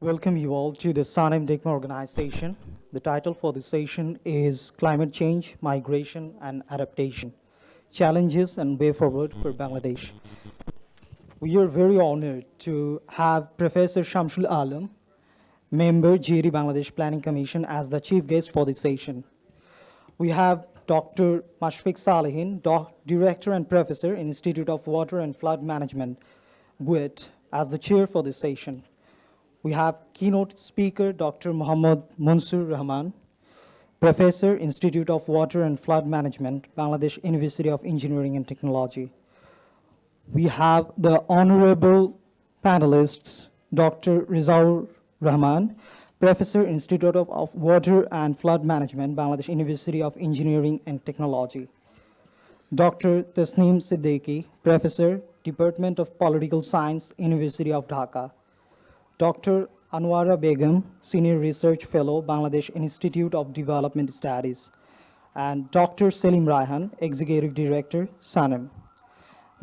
Welcome you all to the SANEM-DECCMA organization. The title for the session is Climate Change, Migration and Adaptation, Challenges and Way Forward for Bangladesh. We are very honored to have Professor Shamsul Alam, member GD Bangladesh Planning Commission, as the chief guest for the session. We have Dr. Mashfiqus Salehin, Director and Professor, Institute of Water and Flood Management, BUET, as the chair for the session. We have keynote speaker, Dr. Munsur, Rahman, Professor, Institute of Water and Flood Management, Bangladesh University of Engineering and Technology. We have the honorable panelists, Dr. Rezaur Rahman, Professor, Institute of Water and Flood Management, Bangladesh University of Engineering and Technology. Dr. Tasneem Siddiqui, Professor, Department of Political Science, University of Dhaka. Dr. Anwara Begum, Senior Research Fellow, Bangladesh Institute of Development Studies, and Dr. Rahman, Executive Director, SANEM.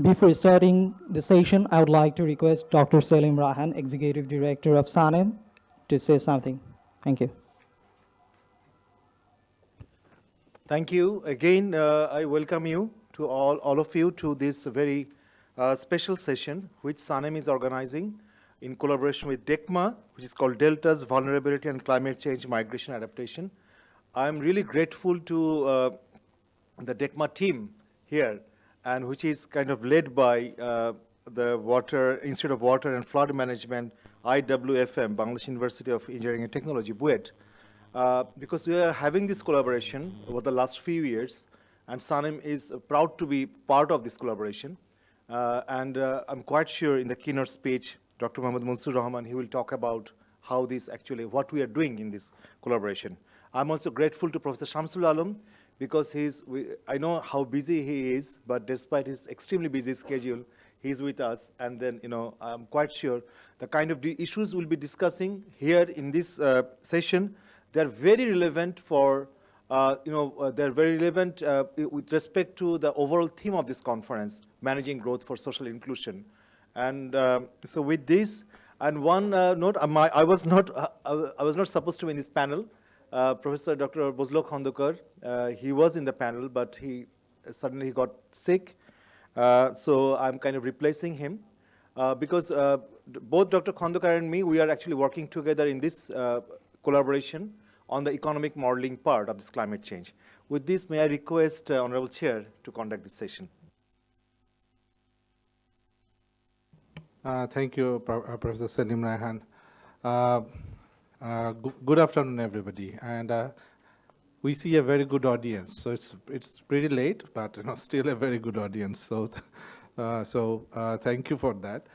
Before starting the session, I would like to request Dr. Rahman, Executive Director of SANEM, to say something. Thank you. Thank you. Again, I welcome you to all of you to this very special session which SANEM is organizing in collaboration with DECCMA, which is called Deltas, Vulnerability and Climate Change, Migration Adaptation. I'm really grateful to the DECCMA team here, and which is kind of led by the Institute of Water and Flood Management, IWFM, Bangladesh University of Engineering and Technology, BUET, because we are having this collaboration over the last few years, and SANEM is proud to be part of this collaboration. And I'm quite sure in the keynote speech, Dr. Munsur Rahman, he will talk about how this actually, what we are doing in this collaboration. I'm also grateful to Professor Shamsul Alam because I know how busy he is, but despite his extremely busy schedule, he's with us. And then, I'm quite sure the kind of issues we'll be discussing here in this session, they're very relevant for, they're very relevant with respect to the overall theme of this conference, managing growth for social inclusion. And so with this, and one note, I was not supposed to be in this panel. Professor Dr. Bozlo Khandekar, he was in the panel, but he suddenly got sick. So I'm kind of replacing him because both Dr. Khandekar and me, we are actually working together in this collaboration on the economic modeling part of this climate change. With this, may I request Honorable Chair to conduct this session. Thank you, Professor Salim Raihan. Good afternoon, everybody. And we see a very good audience. So it's pretty late, but still a very good audience. So, thank you for that.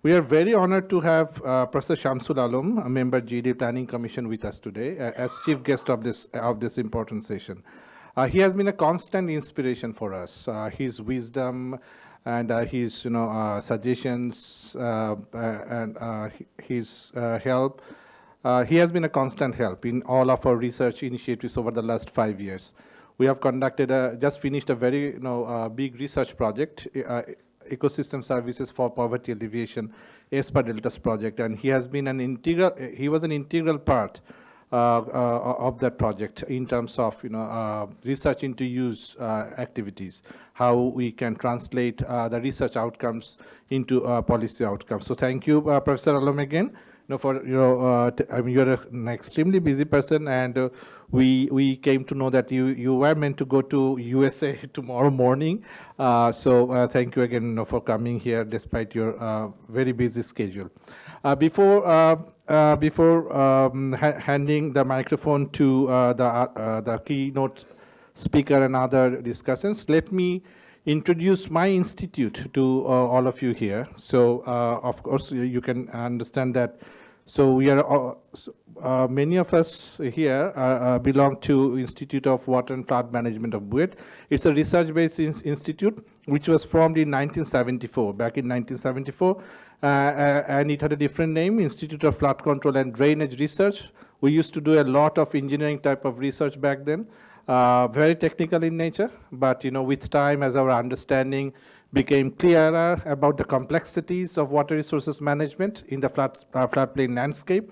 We are very honored to have Professor Shamsul Alam, a member GD Planning Commission, with us today as chief guest of this important session. He has been a constant inspiration for us. His wisdom and his suggestions and his help. He has been a constant help in all of our research initiatives over the last 5 years. We have conducted just finished a very big research project, Ecosystem Services for Poverty Alleviation, ESPA Deltas project, and he has been he was an integral part of that project in terms of research into use activities, how we can translate the research outcomes into policy outcomes. So thank you, Professor Alam, again. For I mean, you're an extremely busy person, and we came to know that you were meant to go to USA tomorrow morning. So thank you again for coming here despite your very busy schedule. Before handing the microphone to the keynote speaker and other discussants, let me introduce my institute to all of you here. So, of course, you can understand that. So we are many of us here belong to Institute of Water and Flood Management of BUET. It's a research-based institute which was formed in 1974, back in 1974. And it had a different name, Institute of Flood Control and Drainage Research. We used to do a lot of engineering type of research back then, very technical in nature, but with time, as our understanding became clearer about the complexities of water resources management in the floodplain landscape.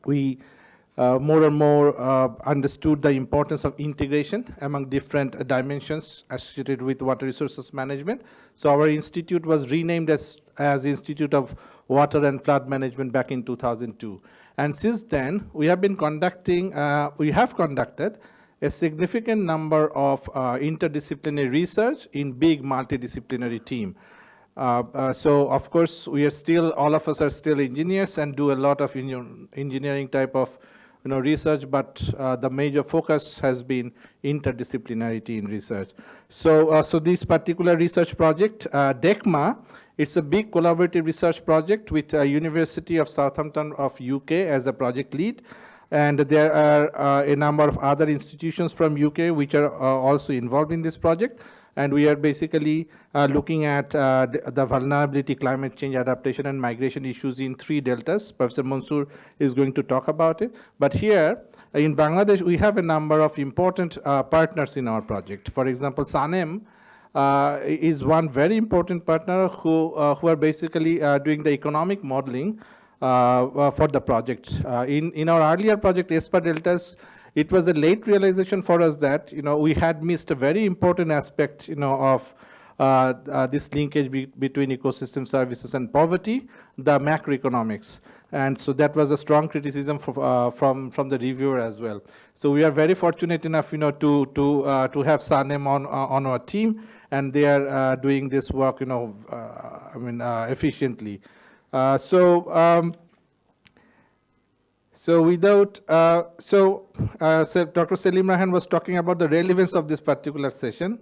We more and more understood the importance of integration among different dimensions associated with water resources management. So our institute was renamed as Institute of Water and Flood Management back in 2002. And since then, we have conducted a significant number of interdisciplinary research in big multidisciplinary team. So of course, all of us are still engineers and do a lot of engineering type of research, but the major focus has been interdisciplinarity in research. So this particular research project, DECCMA, it's a big collaborative research project with University of Southampton of UK as a project lead. And there are a number of other institutions from UK which are also involved in this project. And we are basically looking at the vulnerability, climate change, adaptation, and migration issues in 3 deltas. Professor Munsur is going to talk about it. But here in Bangladesh, we have a number of important partners in our project. For example, SANEM is one very important partner who are basically doing the economic modeling for the project. In our earlier project, ESPA Deltas, it was a late realization for us that we had missed a very important aspect of this linkage between ecosystem services and poverty, the macroeconomics. And so that was a strong criticism from the reviewer as well. So we are very fortunate enough to have SANEM on our team, and they are doing this work efficiently. So Dr. Salim Rahman was talking about the relevance of this particular session.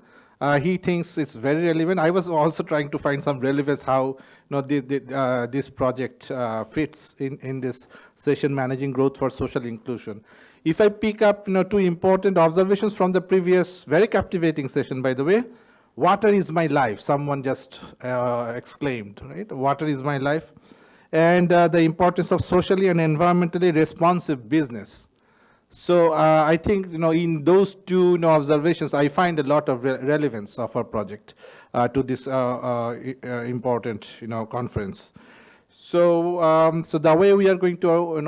He thinks it's very relevant. I was also trying to find some relevance how this project fits in this session, managing growth for social inclusion. If I pick up 2 important observations from the previous very captivating session, by the way, water is my life. Someone just exclaimed, right? Water is my life. And the importance of socially and environmentally responsive business. So I think in those 2 observations, I find a lot of relevance of our project to this important conference. So the way we are going to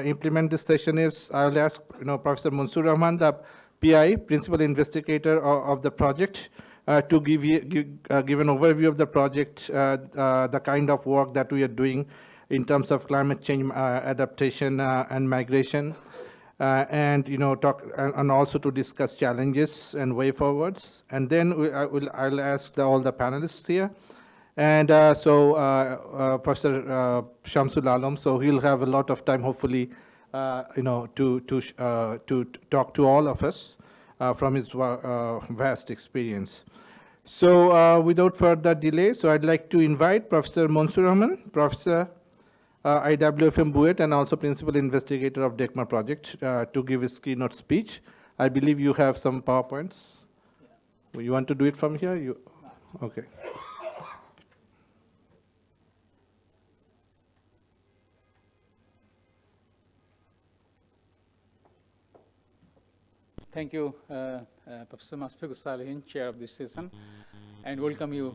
implement this session is I will ask Professor Munsur Rahman, the PI, Principal Investigator of the project, to give an overview of the project, the kind of work that we are doing in terms of climate change adaptation and migration, and talk and also to discuss challenges and way forwards. And then I'll ask all the panelists here, and Professor Shamsul Alam. So he'll have a lot of time, hopefully, to talk to all of us from his vast experience. So without further delay, so I'd like to invite Professor Munsur Rahman, Professor IWFM BUET, and also Principal Investigator of DECCMA project to give his keynote speech. I believe you have some PowerPoints. Yeah. You want to do it from here? No. Okay. Thank you, Professor Mashfiqus Salehin, Chair of this session, and welcome you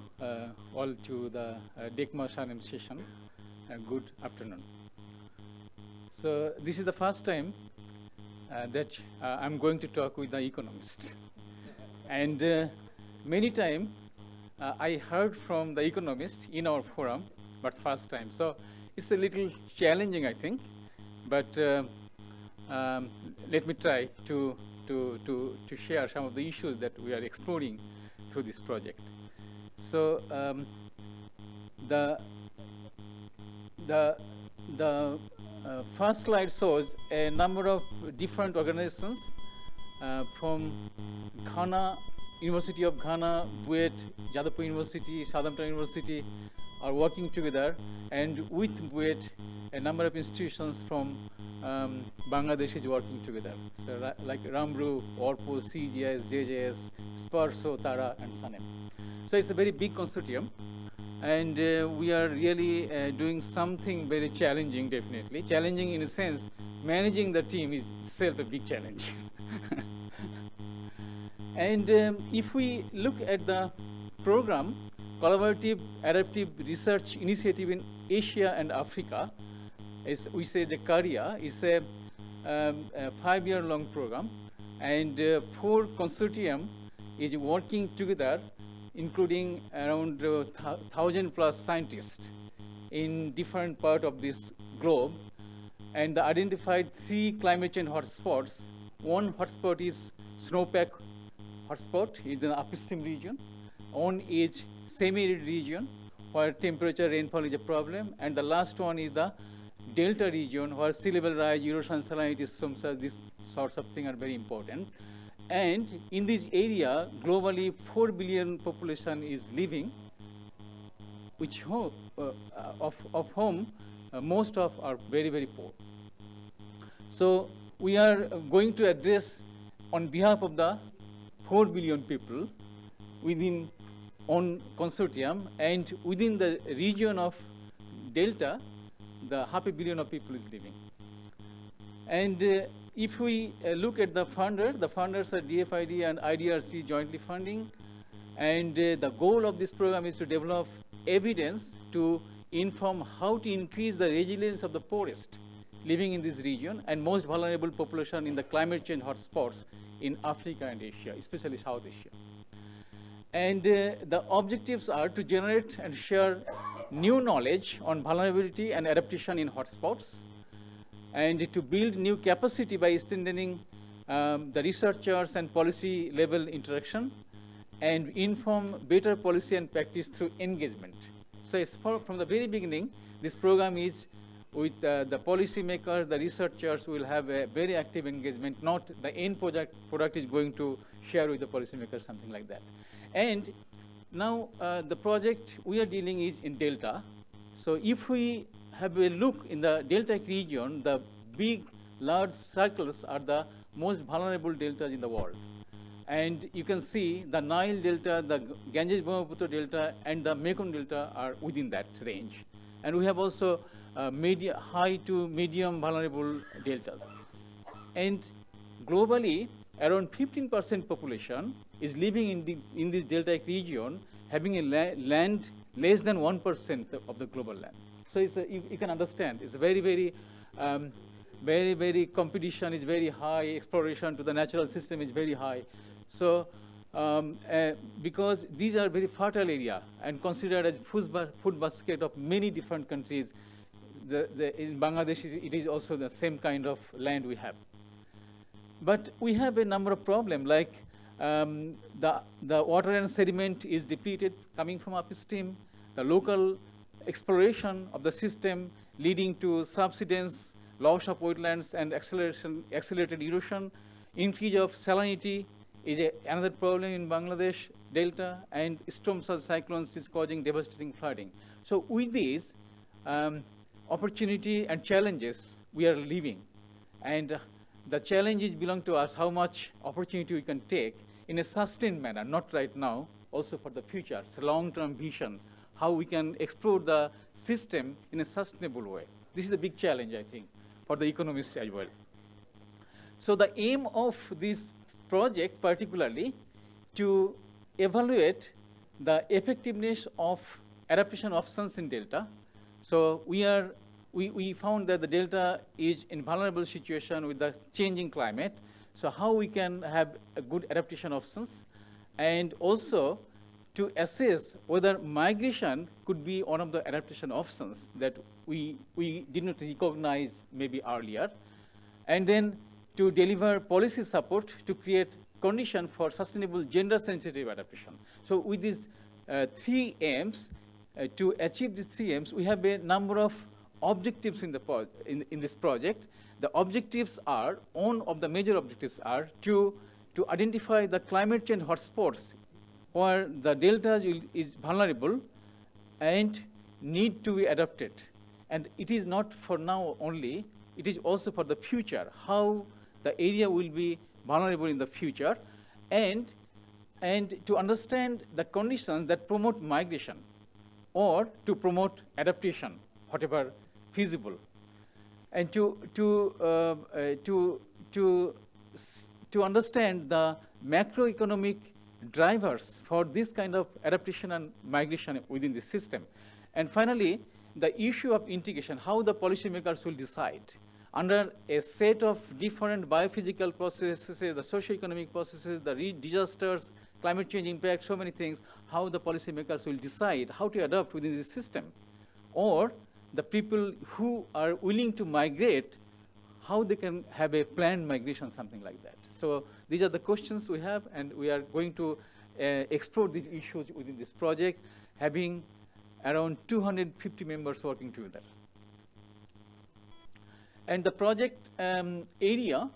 all to the DECCMA SANEM session. Good afternoon. So this is the first time that I'm going to talk with the economists. And many times I heard from the economists in our forum, but first time. So it's a little challenging, I think, but let me try to share some of the issues that we are exploring through this project. So the first slide shows a number of different organizations from Ghana, University of Ghana, BUET, Jadavpur University, Southampton University are working together, and with BUET, a number of institutions from Bangladesh is working together. So like Ramru, Orpo, CGS, JJS, Sparso, Tara, and SANEM. So it's a very big consortium, and we are really doing something very challenging, definitely. Challenging in a sense, managing the team is itself a big challenge. And if we look at the program, Collaborative Adaptive Research Initiative in Asia and Africa, as we say the CARIA, is a 5-year-long program, and 4 consortium is working together, including around 1,000+ scientists in different parts of this globe, and they identified 3 climate change hotspots. One hotspot is snowpack hotspot, is in the upstream region. One is semi-arid region, where temperature rainfall is a problem, and the last one is the delta region, where sea level rise, erosion, salinity, these sorts of things are very important. And in this area, globally, 4 billion population is living, which of whom most of are very, very poor. So we are going to address on behalf of the 4 billion people within on consortium, and within the region of Delta, the 500 million of people is living. And if we look at the funders are DFID and IDRC jointly funding, and the goal of this program is to develop evidence to inform how to increase the resilience of the poorest living in this region and most vulnerable population in the climate change hotspots in Africa and Asia, especially South Asia. And the objectives are to generate and share new knowledge on vulnerability and adaptation in hotspots, and to build new capacity by strengthening the researchers and policy level interaction, and inform better policy and practice through engagement. So it's from the very beginning, this program is with the policy makers, the researchers will have a very active engagement, not the end product is going to share with the policy makers, something like that. And now the project we are dealing is in Delta. So if we have a look in the Delta region, the big, large circles are the most vulnerable deltas in the world. And you can see the Nile Delta, the Ganges-Brahmaputra Delta, and the Mekong Delta are within that range. And we have also high to medium vulnerable deltas. And globally, around 15% population is living in this deltaic region, having a land less than 1% of the global land. So it's you can understand, it's very, very competition is very high, exploration to the natural system is very high. So because these are very fertile area and considered as food basket of many different countries, in Bangladesh, it is also the same kind of land we have. But we have a number of problems, like the water and sediment is depleted coming from upstream, the local exploration of the system leading to subsidence, loss of wetlands and accelerated erosion, increase of salinity is another problem in Bangladesh Delta, and storm surge cyclones is causing devastating flooding. So with these opportunity and challenges we are living, and the challenges belong to us, how much opportunity we can take in a sustained manner, not right now, also for the future. It's a long-term vision, how we can explore the system in a sustainable way. This is the big challenge, I think, for the economists as well. So the aim of this project particularly to evaluate the effectiveness of adaptation options in Delta. So we found that the Delta is in vulnerable situation with the changing climate. So how we can have a good adaptation options, and also to assess whether migration could be one of the adaptation options that we did not recognize maybe earlier, and then to deliver policy support to create condition for sustainable gender-sensitive adaptation. So with these 3 aims, to achieve these 3 aims, we have a number of objectives in this project. The objectives are, one of the major objectives are to identify the climate change hotspots where the delta is vulnerable and need to be adapted. And it is not for now only, it is also for the future, how the area will be vulnerable in the future, and to understand the conditions that promote migration or to promote adaptation, whatever feasible, and to understand the macroeconomic drivers for this kind of adaptation and migration within the system. And finally, the issue of integration, how the policymakers will decide under a set of different biophysical processes, the socio-economic processes, the disasters, climate change impact, so many things, how the policymakers will decide how to adapt within this system. Or the people who are willing to migrate, how they can have a planned migration, something like that. So these are the questions we have, and we are going to explore these issues within this project, having around 250 members working together. And the project area,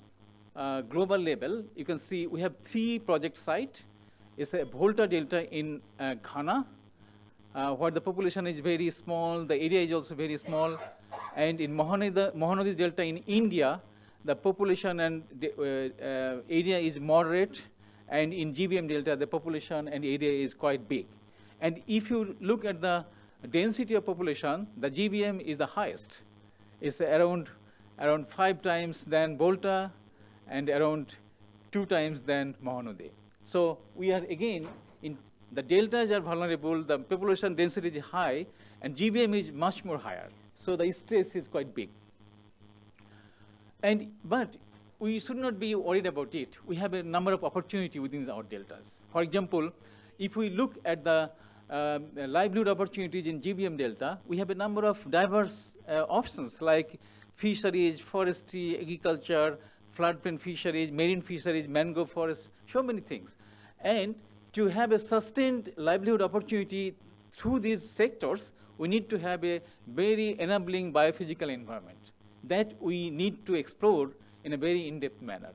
global level, you can see we have 3 project sites. It's a Volta Delta in Ghana, where the population is very small, the area is also very small. And in Mahanadi Delta in India, the population and area is moderate. And in GBM Delta, the population and area is quite big. And if you look at the density of population, the GBM is the highest. It's around 5 times than Volta and around 2 times than Mahanadi. So we are again, in the deltas are vulnerable, the population density is high, and GBM is much more higher. So the stress is quite big. But we should not be worried about it. We have a number of opportunities within our deltas. For example, if we look at the livelihood opportunities in GBM Delta, we have a number of diverse options like fisheries, forestry, agriculture, floodplain fisheries, marine fisheries, mangrove forests, so many things. And to have a sustained livelihood opportunity through these sectors, we need to have a very enabling biophysical environment that we need to explore in a very in-depth manner.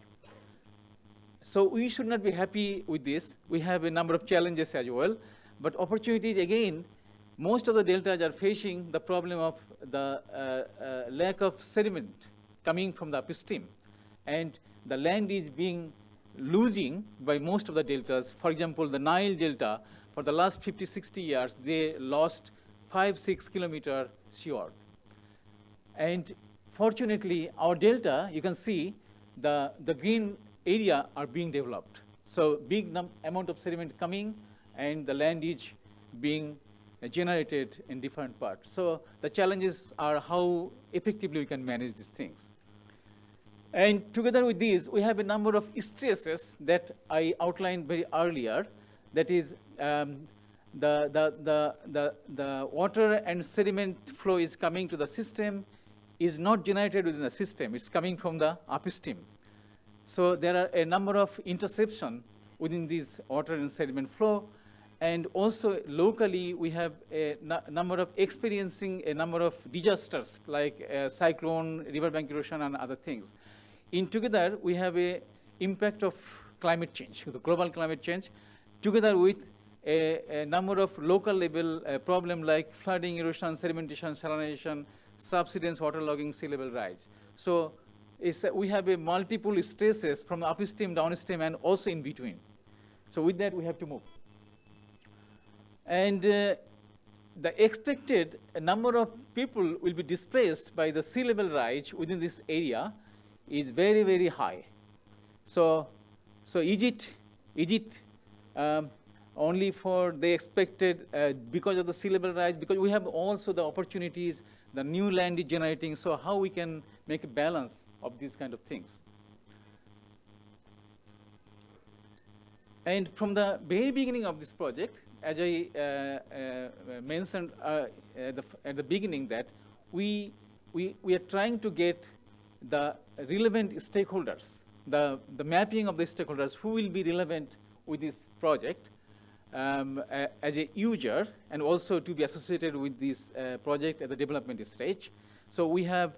So we should not be happy with this. We have a number of challenges as well. But opportunities, again, most of the deltas are facing the problem of the lack of sediment coming from the upstream. And the land is being losing by most of the deltas. For example, the Nile Delta, for the last 50, 60 years, they lost 5-6 kilometer seaward. And fortunately, our delta, you can see the green area are being developed. So big amount of sediment coming, and the land is being generated in different parts. So the challenges are how effectively we can manage these things. And together with these, we have a number of stresses that I outlined very earlier. That is, the water and sediment flow is coming to the system, is not generated within the system. It's coming from the upstream. So there are a number of interception within this water and sediment flow. And also locally, we have a number of experiencing a number of disasters like cyclone, riverbank erosion, and other things. In together, we have a impact of climate change, the global climate change, together with a number of local level problem like flooding, erosion, sedimentation, salinization, subsidence, waterlogging, sea level rise. So we have a multiple stresses from upstream, downstream, and also in between. So with that, we have to move. And the expected number of people will be displaced by the sea level rise within this area is very, very high. So is it only for the expected because of the sea level rise? Because we have also the opportunities, the new land is generating, so how we can make a balance of these kind of things. And from the very beginning of this project, as I mentioned at the beginning, that we are trying to get the relevant stakeholders, the mapping of the stakeholders who will be relevant with this project as a user, and also to be associated with this project at the development stage. So we have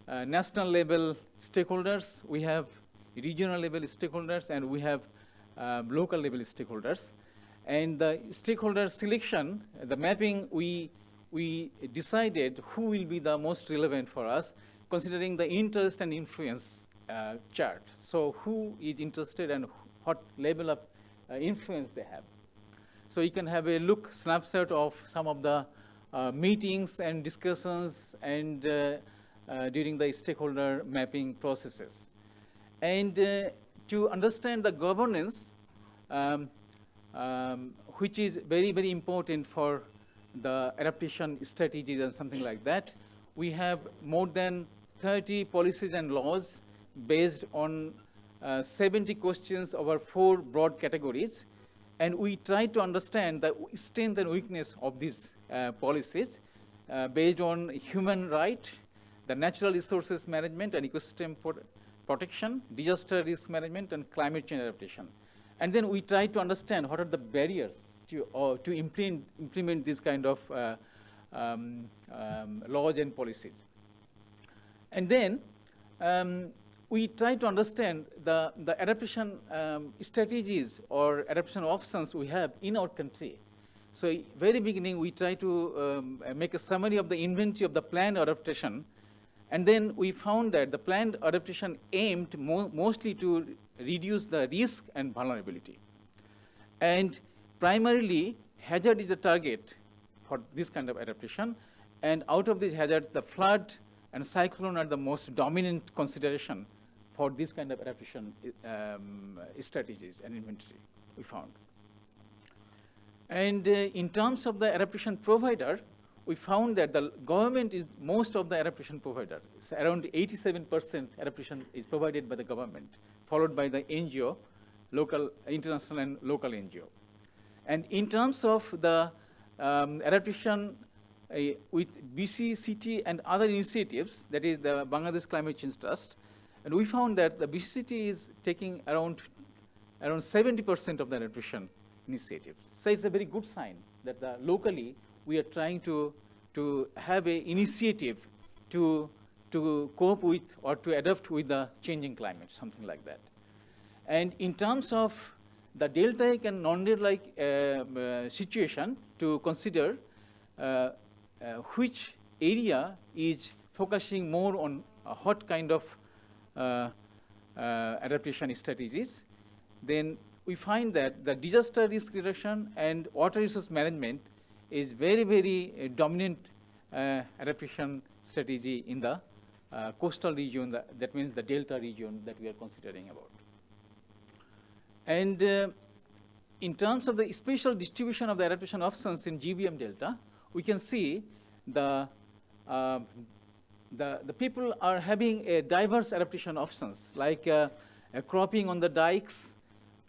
national level stakeholders, we have regional level stakeholders, and we have local level stakeholders. And the stakeholder selection, the mapping, we decided who will be the most relevant for us, considering the interest and influence chart. So who is interested and what level of influence they have. So you can have a snapshot of some of the meetings and discussions and during the stakeholder mapping processes. And to understand the governance, which is very, very important for the adaptation strategies and something like that. We have more than 30 policies and laws based on 70 questions over 4 broad categories. And we try to understand the strength and weakness of these policies based on human right, the natural resources management and ecosystem protection, disaster risk management, and climate change adaptation. And then we try to understand what are the barriers to implement these kind of laws and policies. And then we try to understand the adaptation strategies or adaptation options we have in our country. So very beginning, we try to make a summary of the inventory of the planned adaptation. And then we found that the planned adaptation aimed mostly to reduce the risk and vulnerability. And primarily, hazard is the target for this kind of adaptation. And out of these hazards, the flood and cyclone are the most dominant consideration for this kind of adaptation strategies and inventory we found. And in terms of the adaptation provider, we found that the government is most of the adaptation provider. It's around 87% adaptation is provided by the government, followed by the NGO, local, international and local NGO. And in terms of the adaptation with BCCT and other initiatives, that is the Bangladesh Climate Change Trust, and we found that the BCCT is taking around 70% of the adaptation initiatives. So it's a very good sign that locally we are trying to have an initiative to cope with or to adapt with the changing climate, something like that. And in terms of the delta-like and non-delta-like situation, to consider which area is focusing more on what kind of adaptation strategies, then we find that the disaster risk reduction and water resource management is very, very dominant adaptation strategy in the coastal region, that means the delta region that we are considering about. And in terms of the spatial distribution of the adaptation options in GBM delta, we can see the people are having a diverse adaptation options, like cropping on the dikes,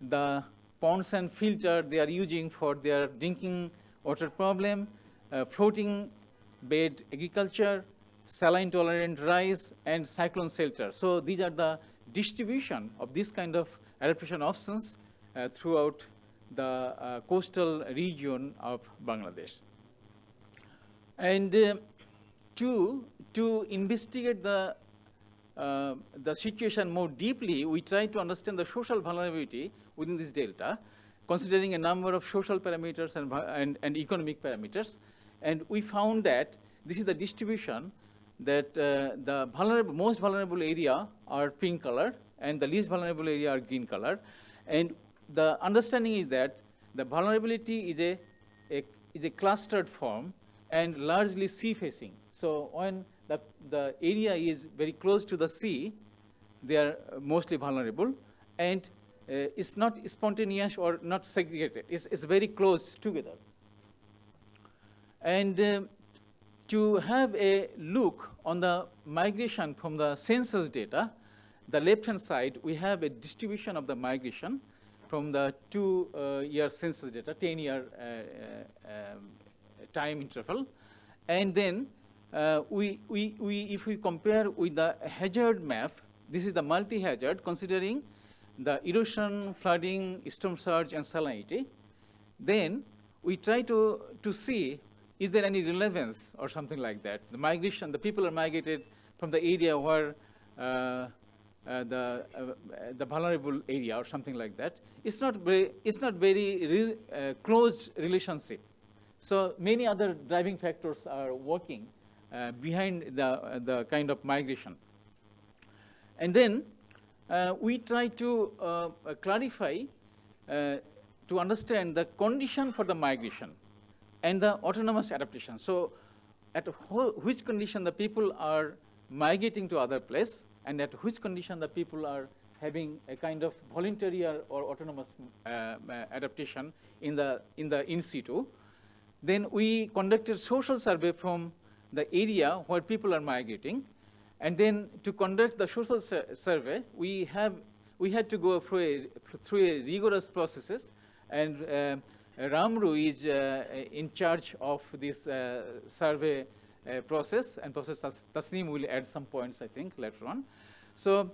the ponds and filter they are using for their drinking water problem, floating bed agriculture, saline tolerant rice, and cyclone shelter. So these are the distribution of this kind of adaptation options throughout the coastal region of Bangladesh. And to investigate the situation more deeply, we try to understand the social vulnerability within this delta, considering a number of social parameters and economic parameters. And we found that this is the distribution that the most vulnerable area are pink color, and the least vulnerable area are green color. And the understanding is that the vulnerability is a clustered form and largely sea-facing. So when the area is very close to the sea, they are mostly vulnerable, and it's not spontaneous or not segregated. It's very close together. And to have a look on the migration from the census data, the left-hand side, we have a distribution of the migration from the 2-year census data, 10-year time interval. And then if we compare with the hazard map, this is the multi-hazard, considering the erosion, flooding, storm surge, and salinity. Then we try to see, is there any relevance or something like that? The migration, the people are migrated from the area where the vulnerable area or something like that. It's not very close relationship. So many other driving factors are working behind the kind of migration. And then we try to clarify, to understand the condition for the migration and the autonomous adaptation. So at which condition the people are migrating to other place, and at which condition the people are having a kind of voluntary or autonomous adaptation in the in situ. Then we conducted social survey from the area where people are migrating. And then to conduct the social survey, we had to go through a rigorous processes. And Ramru is in charge of this survey process, and Professor Tasneem will add some points, I think, later on. So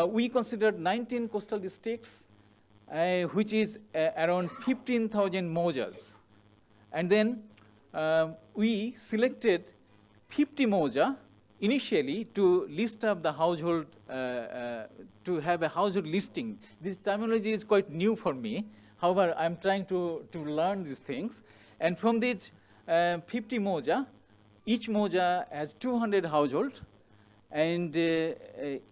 we considered 19 coastal districts, which is around 15,000 mojas. And then we selected 50 moja initially to list up the household, to have a household listing. This terminology is quite new for me. However, I'm trying to learn these things. And from these 50 moja, each moja has 200 households, and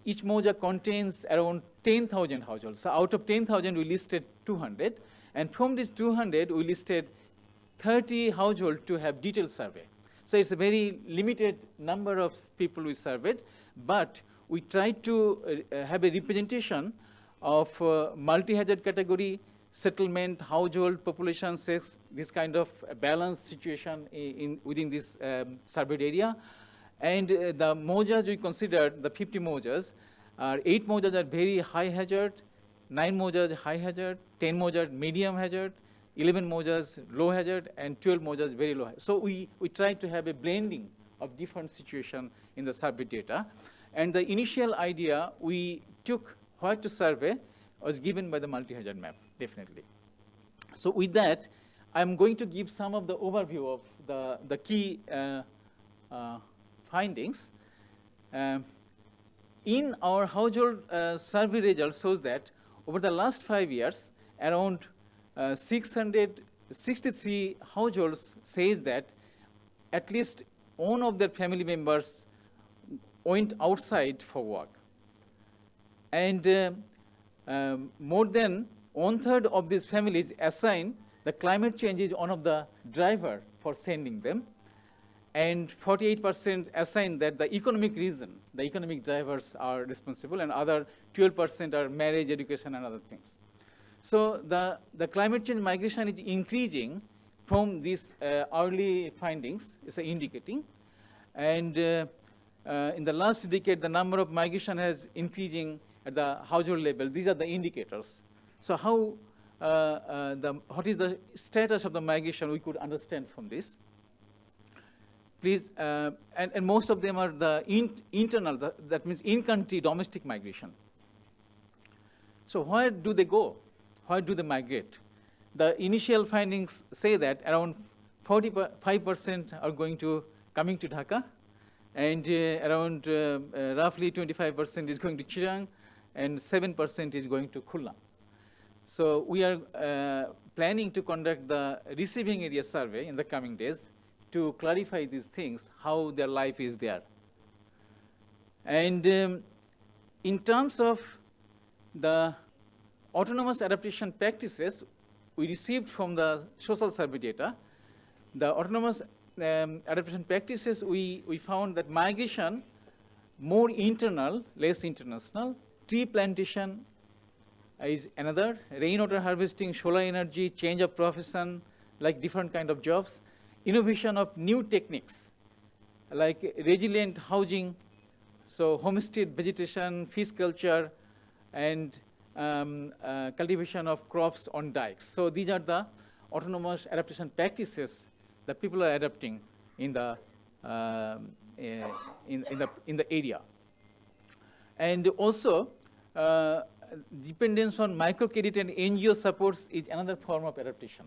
each moja contains around 10,000 households. So out of 10,000, we listed 200. And from these 200, we listed 30 households to have detailed survey. So it's a very limited number of people we surveyed, but we tried to have a representation of multi-hazard category, settlement, household, population, sex, this kind of balanced situation within this surveyed area. And the mojas we considered, the 50 mojas, 8 mojas are very high hazard, 9 mojas high hazard, 10 mojas medium hazard, 11 mojas low hazard, and 12 mojas very low hazard. So we tried to have a blending of different situations in the survey data. And the initial idea we took what to survey was given by the multi-hazard map, definitely. So with that, I'm going to give some of the overview of the key findings. In our household survey results shows that over the last 5 years, around 663 households says that at least one of their family members went outside for work. And more than 1/3 of these families assign the climate change is one of the driver for sending them. And 48% assign that the economic reason, the economic drivers are responsible, and other 12% are marriage, education, and other things. So the climate change migration is increasing from these early findings, it's indicating. And in the last decade, the number of migration has increasing at the household level. These are the indicators. So how, what is the status of the migration we could understand from this. Please, and most of them are the internal, that means in-country domestic migration. So where do they go? Where do they migrate? The initial findings say that around 45% are coming to Dhaka, and around roughly 25% is going to Chirang, and 7% is going to Khulna. So we are planning to conduct the receiving area survey in the coming days to clarify these things, how their life is there. And in terms of the autonomous adaptation practices we received from the social survey data, the autonomous adaptation practices, we found that migration, more internal, less international, tree plantation is another, rainwater harvesting, solar energy, change of profession, like different kind of jobs, innovation of new techniques, like resilient housing, so homestead vegetation, fish culture, and cultivation of crops on dikes. So these are the autonomous adaptation practices that people are adapting in the area. And also, dependence on microcredit and NGO supports is another form of adaptation.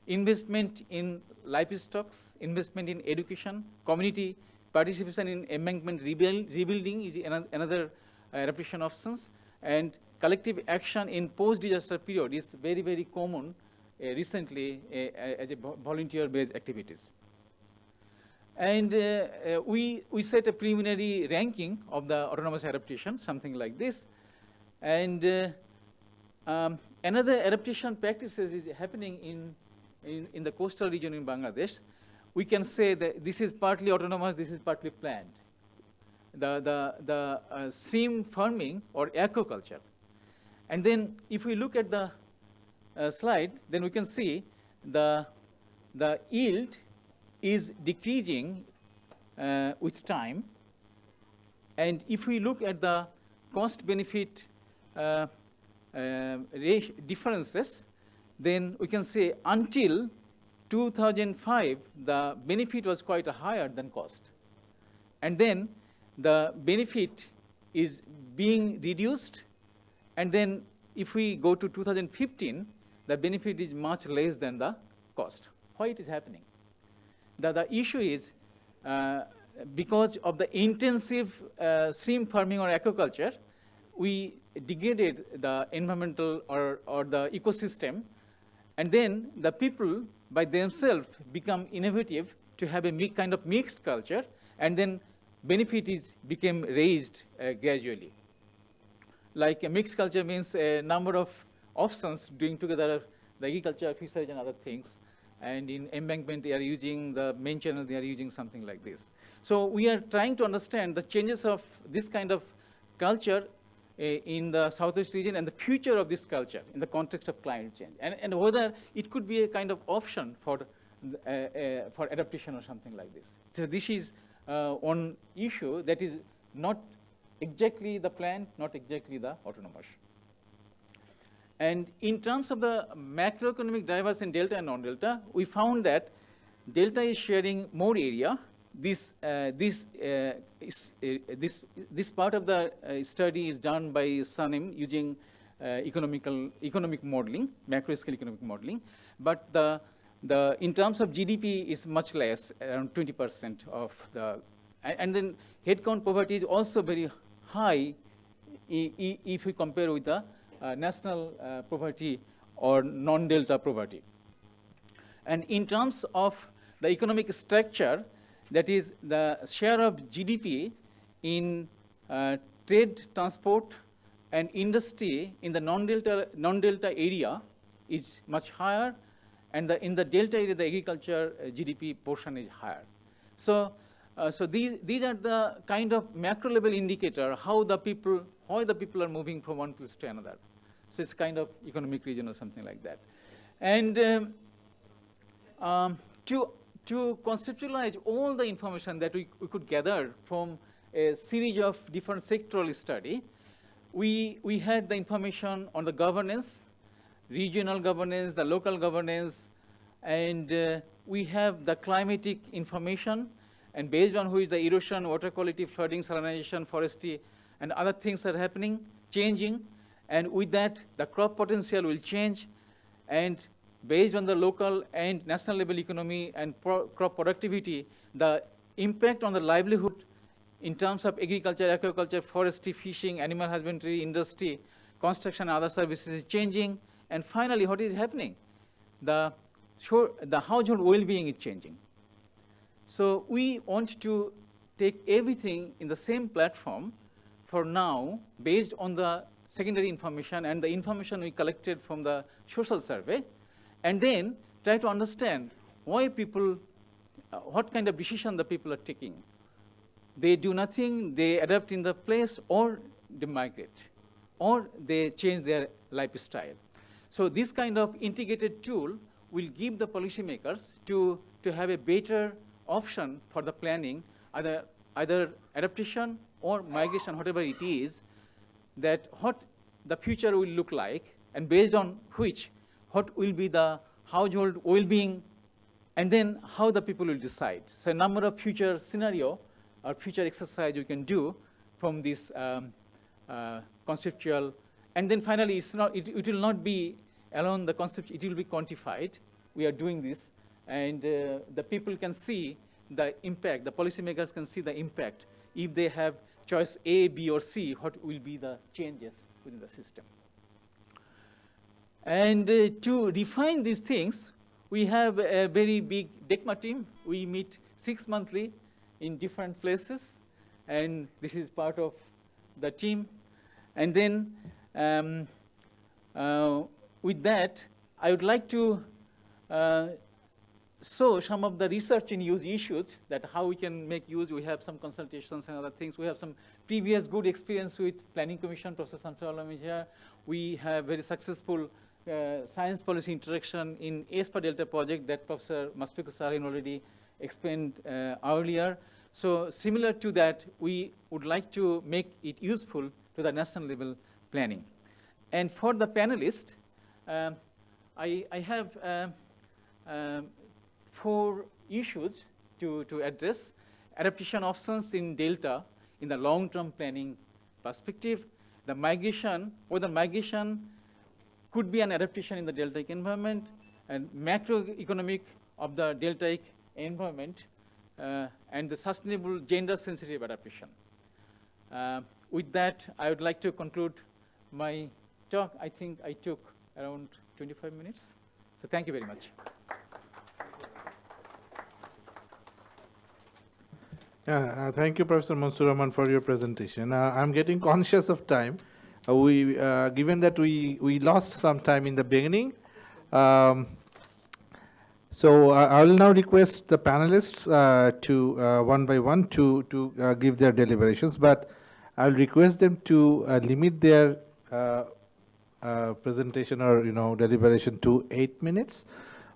Investment in livestock, investment in education, community participation in embankment rebuilding is another adaptation options, and collective action in post-disaster period is very, very common recently as a volunteer-based activities. And we set a preliminary ranking of the autonomous adaptation, something like this. And another adaptation practices is happening in the coastal region in Bangladesh. We can say that this is partly autonomous, this is partly planned. The stream farming or aquaculture. And then if we look at the slide, then we can see the yield is decreasing with time. And if we look at the cost-benefit differences, then we can say until 2005, the benefit was quite higher than cost. And then the benefit is being reduced. And then if we go to 2015, the benefit is much less than the cost. Why it is happening? The issue is because of the intensive stream farming or aquaculture, we degraded the environmental or the ecosystem, and then the people by themselves become innovative to have a kind of mixed culture, and then benefit became raised gradually. Like a mixed culture means a number of options doing together the agriculture, fisheries, and other things. And in embankment, they are using the main channel, they are using something like this. So we are trying to understand the changes of this kind of culture in the Southwest region and the future of this culture in the context of climate change. And whether it could be a kind of option for adaptation or something like this. So this is one issue that is not exactly the plan, not exactly the autonomous. And in terms of the macroeconomic drivers in delta and non-delta, we found that delta is sharing more area. This part of the study is done by SANEM using economic modeling, macro-scale economic modeling. But in terms of GDP is much less, around 20% of the, and then headcount poverty is also very high if we compare with the national poverty or non-delta poverty. And in terms of the economic structure, that is the share of GDP in trade, transport, and industry in the non-delta area is much higher, and in the delta area, the agriculture GDP portion is higher. So these are the kind of macro level indicator why the people are moving from one place to another. So it's kind of economic region or something like that. And to conceptualize all the information that we could gather from a series of different sectoral study, we had the information on the governance, regional governance, the local governance, and we have the climatic information, and based on which the erosion, water quality, flooding, salinization, forestry, and other things are happening, changing. And with that, the crop potential will change. And based on the local and national level economy and crop productivity, the impact on the livelihood in terms of agriculture, aquaculture, forestry, fishing, animal husbandry, industry, construction, and other services is changing. And finally, what is happening? The household well-being is changing. So we want to take everything in the same platform for now, based on the secondary information and the information we collected from the social survey, and then try to understand why people, what kind of decision the people are taking. They do nothing, they adapt in the place, or they migrate, or they change their lifestyle. So this kind of integrated tool will give the policymakers to have a better option for the planning, either adaptation or migration, whatever it is, that what the future will look like, and based on which, what will be the household well-being, and then how the people will decide. So a number of future scenario or future exercise you can do from this conceptual, and then finally it will not be alone the concept, it will be quantified. We are doing this, and the people can see the impact, the policymakers can see the impact. If they have choice A, B, or C, what will be the changes within the system. And to define these things, we have a very big DECCMA team. We meet 6 monthly in different places, and this is part of the team. And then with that, I would like to show some of the research in use issues, that how we can make use. We have some consultations and other things. We have some previous good experience with Planning Commission, Professor Shamsul is here. We have very successful science policy interaction in ESPA Delta project that Professor Mashfiqus Salehin already explained earlier. So similar to that, we would like to make it useful to the national level planning. And for the panelists, I have 4 issues to address. Adaptation options in Delta in the long-term planning perspective. The migration, whether migration could be an adaptation in the deltaic environment, and macroeconomic of the deltaic environment, and the sustainable gender-sensitive adaptation. With that, I would like to conclude my talk. I think I took around 25 minutes. So thank you very much. Thank you, Professor Munsur Rahman, for your presentation. I'm getting conscious of time. Given that we lost some time in the beginning, so I will now request the panelists to one by one to give their deliberations, but I'll request them to limit their presentation or deliberation to 8 minutes.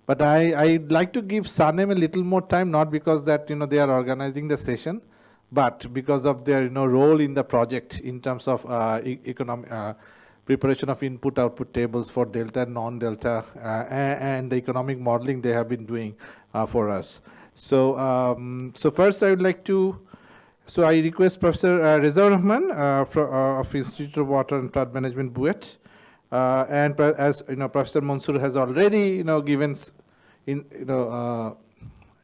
But I'd like to give SANEM a little more time, not because that they are organizing the session, but because of their role in the project in terms of economic preparation of input-output tables for Delta and non-Delta, and the economic modeling they have been doing for us. So, so first I would like to, so I request Professor Rezaur Rahman of Institute of Water and Flood Management, BUET, and as Professor Munsur has already given,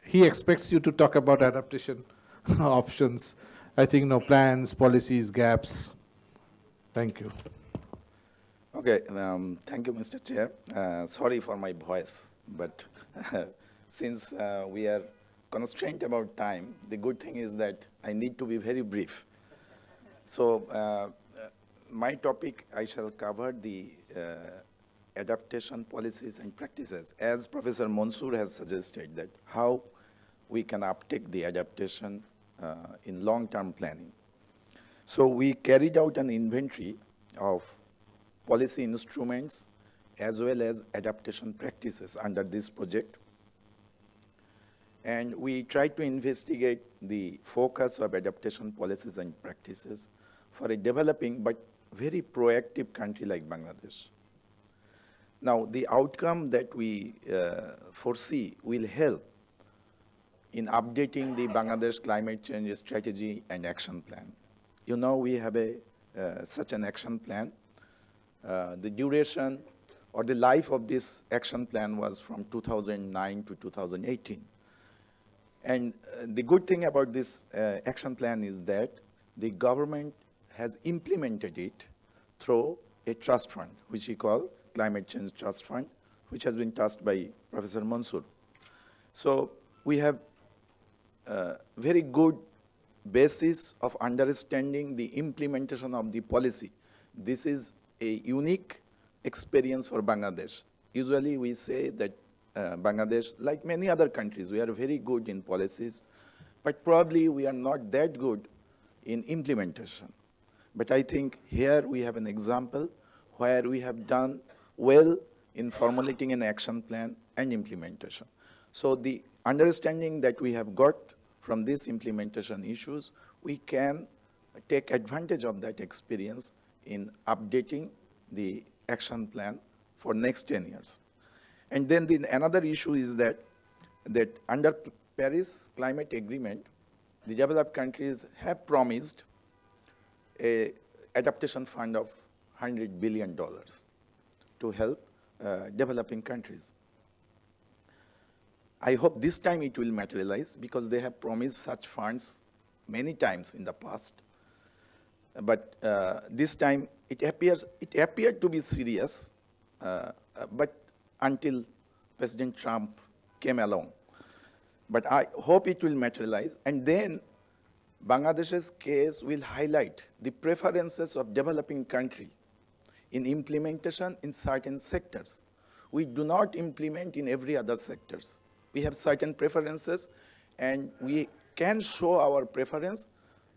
he expects you to talk about adaptation options. I think plans, policies, gaps. Thank you. Okay, thank you, Mr. Chair. Sorry for my voice, but since we are constrained about time, the good thing is that I need to be very brief. So my topic, I shall cover the adaptation policies and practices, as Professor Munsur has suggested, that how we can uptake the adaptation in long-term planning. So we carried out an inventory of policy instruments as well as adaptation practices under this project. And we tried to investigate the focus of adaptation policies and practices for a developing but very proactive country like Bangladesh. Now, the outcome that we foresee will help in updating the Bangladesh climate change strategy and action plan. We have such an action plan. The duration or the life of this action plan was from 2009 to 2018. And the good thing about this action plan is that the government has implemented it through a trust fund, which we call Climate Change Trust Fund, which has been touched by Professor Munsur. So we have a very good basis of understanding the implementation of the policy. This is a unique experience for Bangladesh. Usually we say that Bangladesh, like many other countries, we are very good in policies, but probably we are not that good in implementation. But I think here we have an example where we have done well in formulating an action plan and implementation. So the understanding that we have got from these implementation issues, we can take advantage of that experience in updating the action plan for next 10 years. And then another issue is that under Paris Climate Agreement, the developed countries have promised an adaptation fund of $100 billion to help developing countries. I hope this time it will materialize, because they have promised such funds many times in the past. But this time it appeared to be serious, but until President Trump came along. But I hope it will materialize, and then Bangladesh's case will highlight the preferences of developing country in implementation in certain sectors. We do not implement in every other sectors. We have certain preferences, and we can show our preference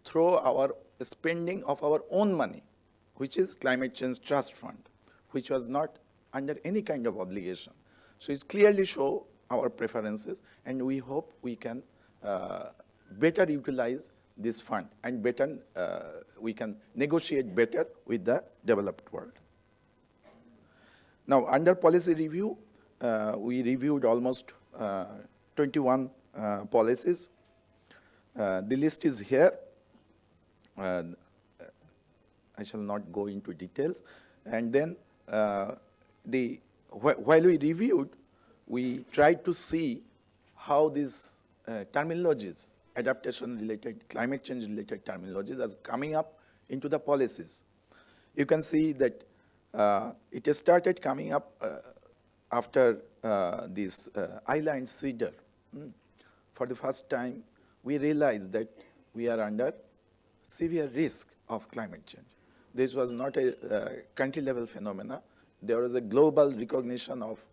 through our spending of our own money, which is Climate Change Trust Fund, which was not under any kind of obligation. So it clearly show our preferences, and we hope we can better utilize this fund and better we can negotiate better with the developed world. Now, under policy review, we reviewed almost 21 policies. The list is here. I shall not go into details. And then while we reviewed, we tried to see how these terminologies, adaptation-related, climate change-related terminologies are coming up into the policies. You can see that it started coming up after this island cedar. For the first time, we realized that we are under severe risk of climate change. This was not a country-level phenomena. There was a global recognition of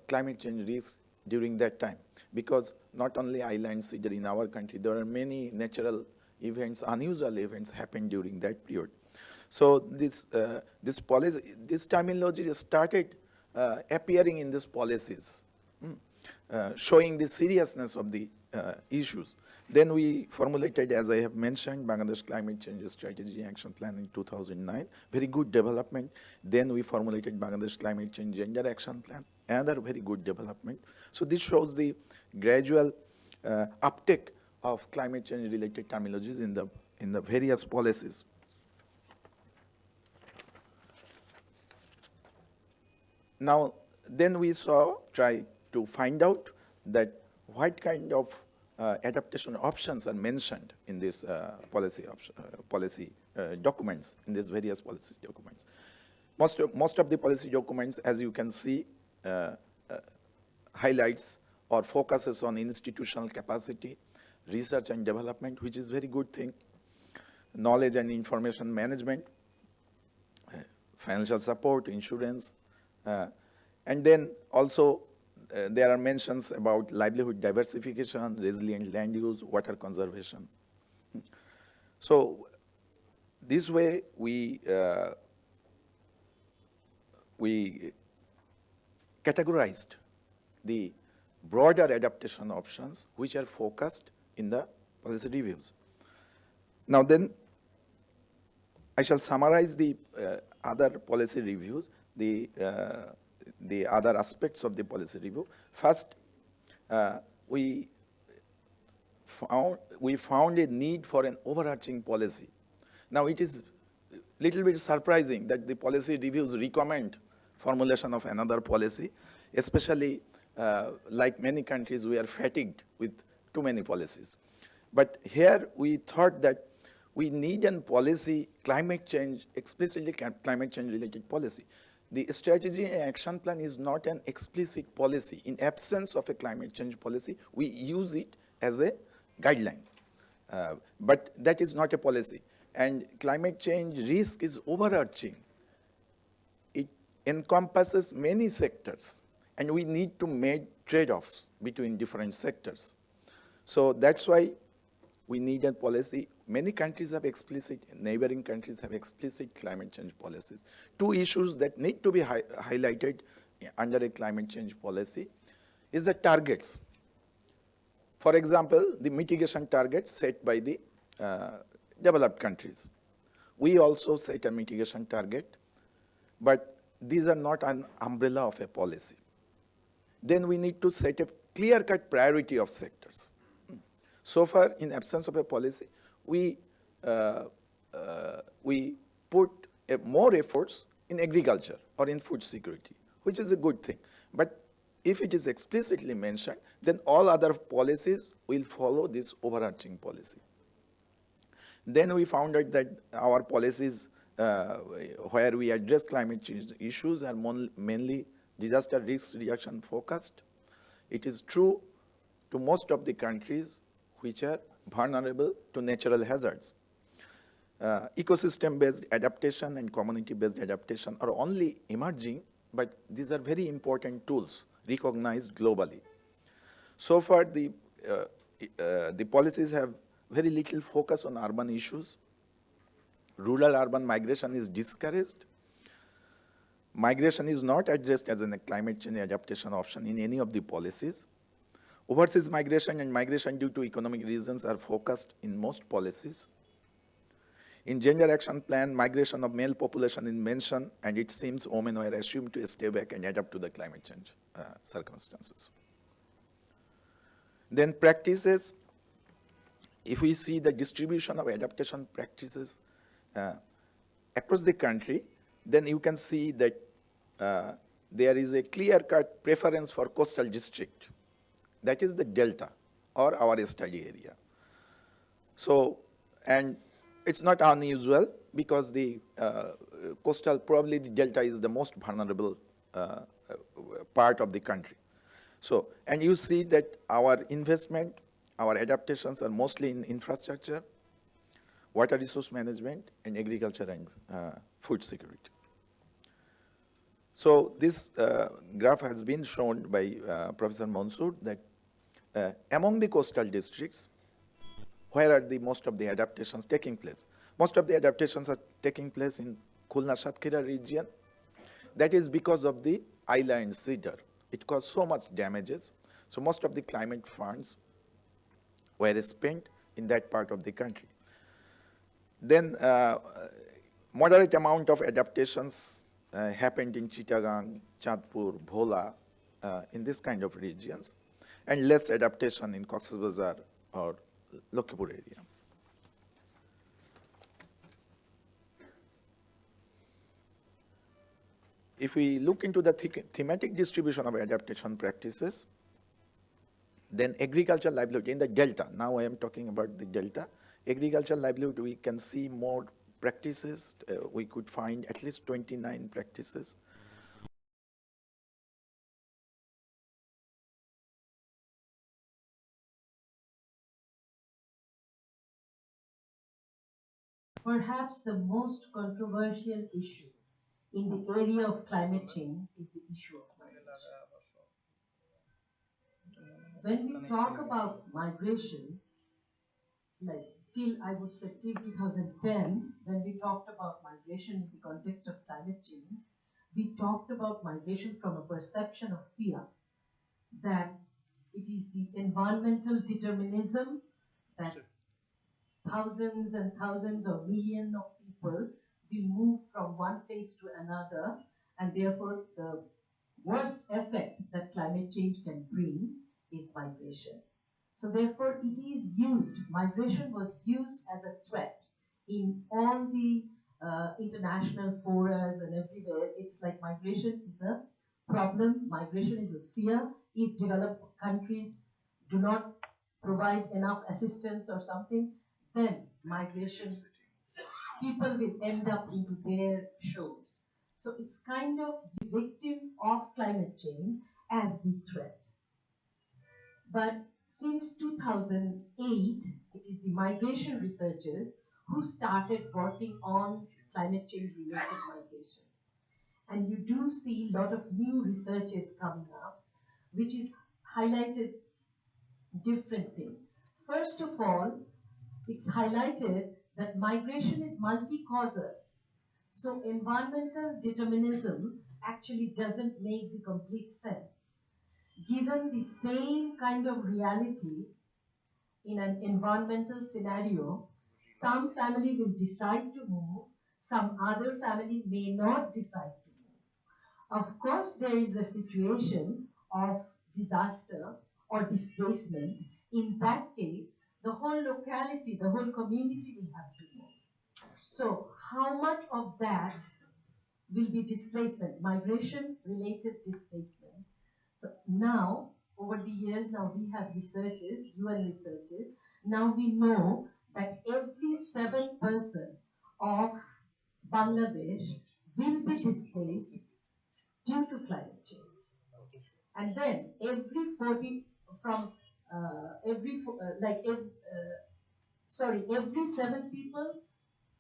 climate change risk during that time, because not only island cedar in our country, there are many natural events, unusual events happened during that period. So this terminology started appearing in these policies, showing the seriousness of the issues. Then we formulated, as I have mentioned, Bangladesh Climate Change Strategy Action Plan in 2009, very good development. Then we formulated Bangladesh Climate Change Gender Action Plan, another very good development. So this shows the gradual uptake of climate change related terminologies in the various policies. Now, then we try to find out that what kind of adaptation options are mentioned in these policy documents, in these various policy documents. Most of the policy documents, as you can see, highlights or focuses on institutional capacity, research and development, which is very good thing, knowledge and information management, financial support, insurance, and then also there are mentions about livelihood diversification, resilient land use, water conservation. So this way we categorized the broader adaptation options which are focused in the policy reviews. Now then, I shall summarize the other policy reviews, the other aspects of the policy review. First, we found a need for an overarching policy. Now, it is a little bit surprising that the policy reviews recommend formulation of another policy, especially like many countries, we are fatigued with too many policies. But here we thought that we need a policy, climate change, explicitly climate change related policy. The strategy and action plan is not an explicit policy. In absence of a climate change policy, we use it as a guideline. But that is not a policy. And climate change risk is overarching. It encompasses many sectors, and we need to make trade-offs between different sectors. So that's why we need a policy. Many countries have explicit, neighboring countries have explicit climate change policies. Two issues that need to be highlighted under a climate change policy is the targets. For example, the mitigation targets set by the developed countries. We also set a mitigation target, but these are not an umbrella of a policy. Then we need to set a clear-cut priority of sectors. So far, in absence of a policy, we put more efforts in agriculture or in food security, which is a good thing. But if it is explicitly mentioned, then all other policies will follow this overarching policy. Then we found out that our policies where we address climate change issues are mainly disaster risk reduction focused. It is true to most of the countries which are vulnerable to natural hazards. Ecosystem-based adaptation and community-based adaptation are only emerging, but these are very important tools. recognized globally. So far, the policies have very little focus on urban issues. Rural-urban migration is discouraged. Migration is not addressed as a climate change adaptation option in any of the policies. Overseas migration and migration due to economic reasons are focused in most policies. In Gender Action Plan, migration of male population is mentioned, and it seems women were assumed to stay back and adapt to the climate change circumstances. Then practices, if we see the distribution of adaptation practices across the country, then you can see that there is a clear-cut preference for coastal district. That is the delta, or our study area. So, and it's not unusual, because the coastal, probably the delta is the most vulnerable part of the country. So, and you see that our investment, our adaptations are mostly in infrastructure, water resource management, and agriculture and food security. So this graph has been shown by Professor Munsur that among the coastal districts, where are the most of the adaptations taking place? Most of the adaptations are taking place in Khulna-Satkhira region. That is because of the island cedar. It caused so much damages. So most of the climate funds were spent in that part of the country. Then moderate amount of adaptations happened in Chittagong, Chandpur, Bhola, in this kind of regions, and less adaptation in Cox's Bazar or Lakhimpur area. If we look into the thematic distribution of adaptation practices, then agricultural livelihood in the delta, now I am talking about the delta, agricultural livelihood, we can see more practices. We could find at least 29 practices. Perhaps the most controversial issue in the area of climate change is the issue of migration. When we talk about migration, like I would say till 2010, when we talked about migration in the context of climate change, we talked about migration from a perception of fear, that it is the environmental determinism that thousands and thousands or millions of people will move from one place to another, and therefore the worst effect that climate change can bring is migration. So therefore it is used, migration was used as a threat in all the international forums and everywhere. It's like migration is a problem, migration is a fear. If developed countries do not provide enough assistance or something, then migration, people will end up into their shores. So it's kind of the victim of climate change as the threat. But since 2008, it is the migration researchers who started working on climate change related migration. And you do see a lot of new researches coming up, which is highlighted different things. First of all, it's highlighted that migration is multi-causal. So environmental determinism actually doesn't make the complete sense. Given the same kind of reality in an environmental scenario, some family will decide to move, some other family may not decide to move. Of course, there is a situation of disaster or displacement. In that case, the whole locality, the whole community will have to move. So how much of that will be displacement, migration-related displacement? So now, over the years, now we have researchers, UN researchers, now we know that every 7% of Bangladesh will be displaced due to climate change. And then every 40 from every 7 people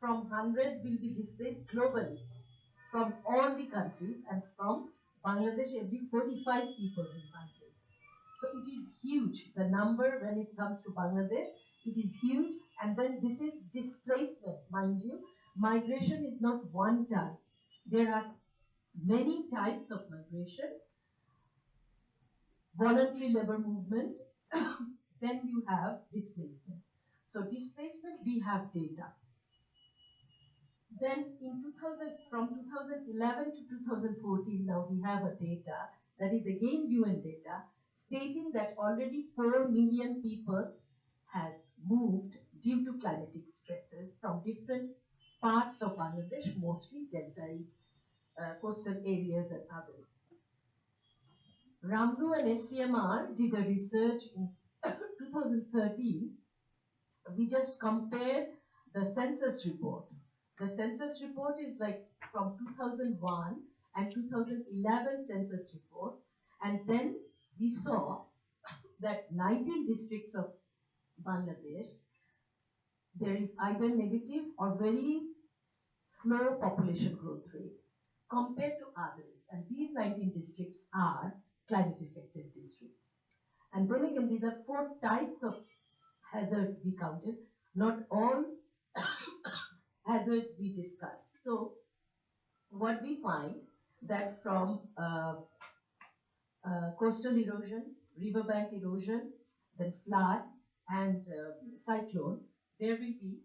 from 100 will be displaced globally from all the countries and from Bangladesh, every 45 people will migrate. So it is huge. The number when it comes to Bangladesh, it is huge. And then this is displacement, mind you. Migration is not one type. There are many types of migration. Voluntary labor movement, then you have displacement. So displacement, we have data. Then in 2000, from 2011 to 2014, now we have a data that is again UN data stating that already 4 million people have moved due to climatic stresses from different parts of Bangladesh, mostly delta coastal areas and others. Ramru and SCMR did a research in 2013. We just compared the census report. The census report is like from 2001 and 2011 census report. And then we saw that 19 districts of Bangladesh, there is either negative or very slow population growth rate compared to others. And these 19 districts are climate affected districts. And then again, these are 4 types of hazards we counted, not all hazards we discussed. So what we find that from coastal erosion, riverbank erosion, then flood and cyclone, there will be,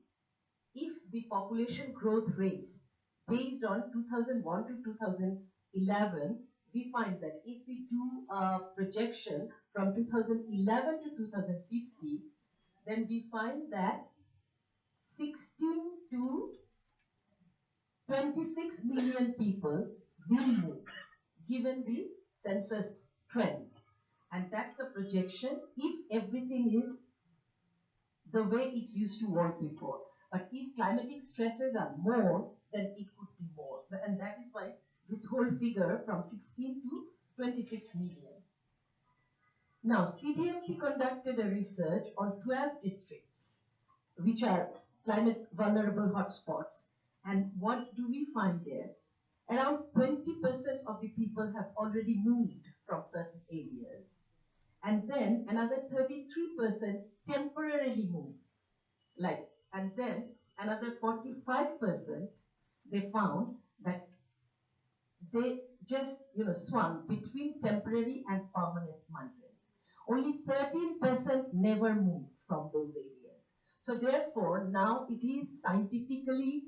if the population growth rate based on 2001 to 2011, we find that if we do a projection from 2011 to 2050, then we find that 16 to 26 million people will move, given the census trend. And that's a projection if everything is the way it used to work before. But if climatic stresses are more, then it could be more. And that is why this whole figure from 16 to 26 million. Now, CDMP conducted a research on 12 districts, which are climate vulnerable hotspots. And what do we find there? Around 20% of the people have already moved from certain areas. And then another 33% temporarily moved. And then another 45%, they found that they just swung between temporary and permanent migrants. Only 13% never moved from those areas. So therefore, now it is scientifically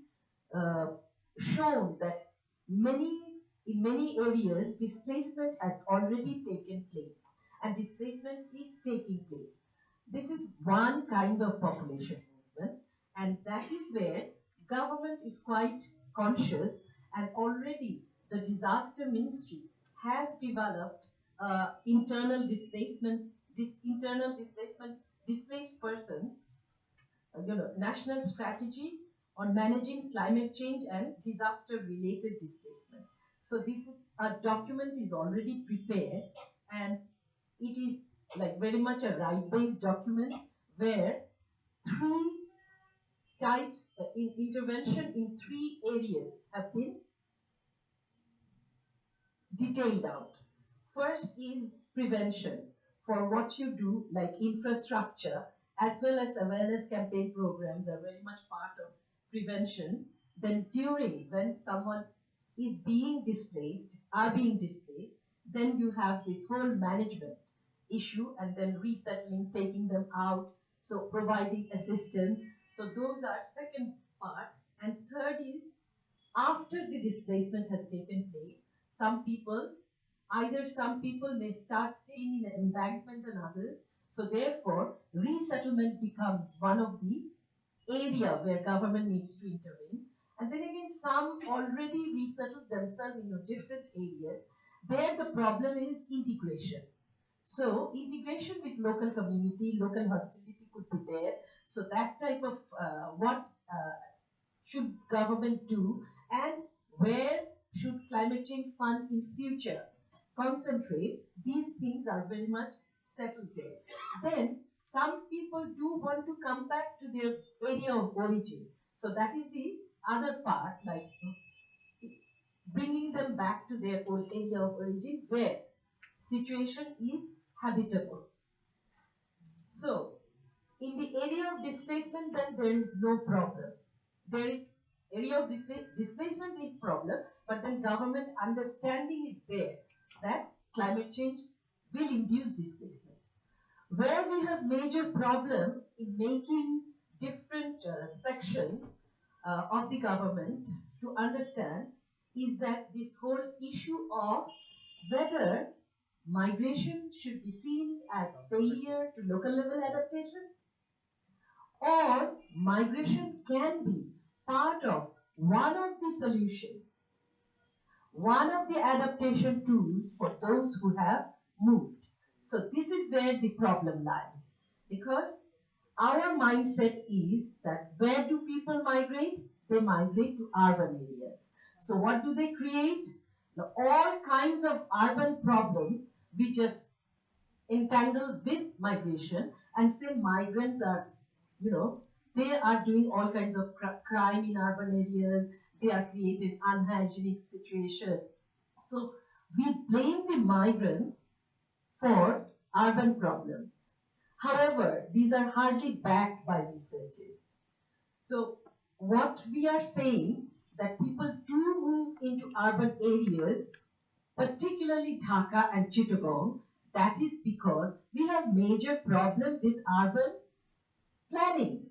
shown that in many areas, displacement has already taken place, and displacement is taking place. This is one kind of population movement, and that is where government is quite conscious, and already the disaster ministry has developed internal displacement, displaced persons, national strategy on managing climate change and disaster-related displacement. So this is a document is already prepared, and it is like very much a right-based document where 3 types in intervention in 3 areas have been detailed out. First is prevention, for what you do, like infrastructure, as well as awareness campaign programs are very much part of prevention. Then during, when someone is being displaced, then you have this whole management issue, and then resettling, taking them out, so providing assistance. So those are second part. And third is, after the displacement has taken place, some people may start staying in an embankment and others. So therefore, resettlement becomes one of the area where government needs to intervene. And then again, some already resettled themselves in different areas. There the problem is integration. So integration with local community, local hostility could be there. So that type of what should government do, and where should climate change fund in future concentrate? These things are very much settled there. Then some people do want to come back to their area of origin. So that is the other part, like bringing them back to their own area of origin where situation is habitable. So, in the area of displacement, then there is no problem. There is area of displacement is problem, but then government understanding is there that climate change will induce displacement. Where we have major problem in making different sections of the government to understand is that this whole issue of whether migration should be seen as failure to local level adaptation or migration can be part of one of the solutions, one of the adaptation tools for those who have moved. So this is where the problem lies, because our mindset is that where do people migrate? They migrate to urban areas. So what do they create? Now, all kinds of urban problems we just entangle with migration and say migrants are, they are doing all kinds of crime in urban areas, they are creating unhygienic situation. So we blame the migrant for urban problems. However, these are hardly backed by researches. So what we are saying that people do move into urban areas, particularly Dhaka and Chittagong, that is because we have major problem with urban planning.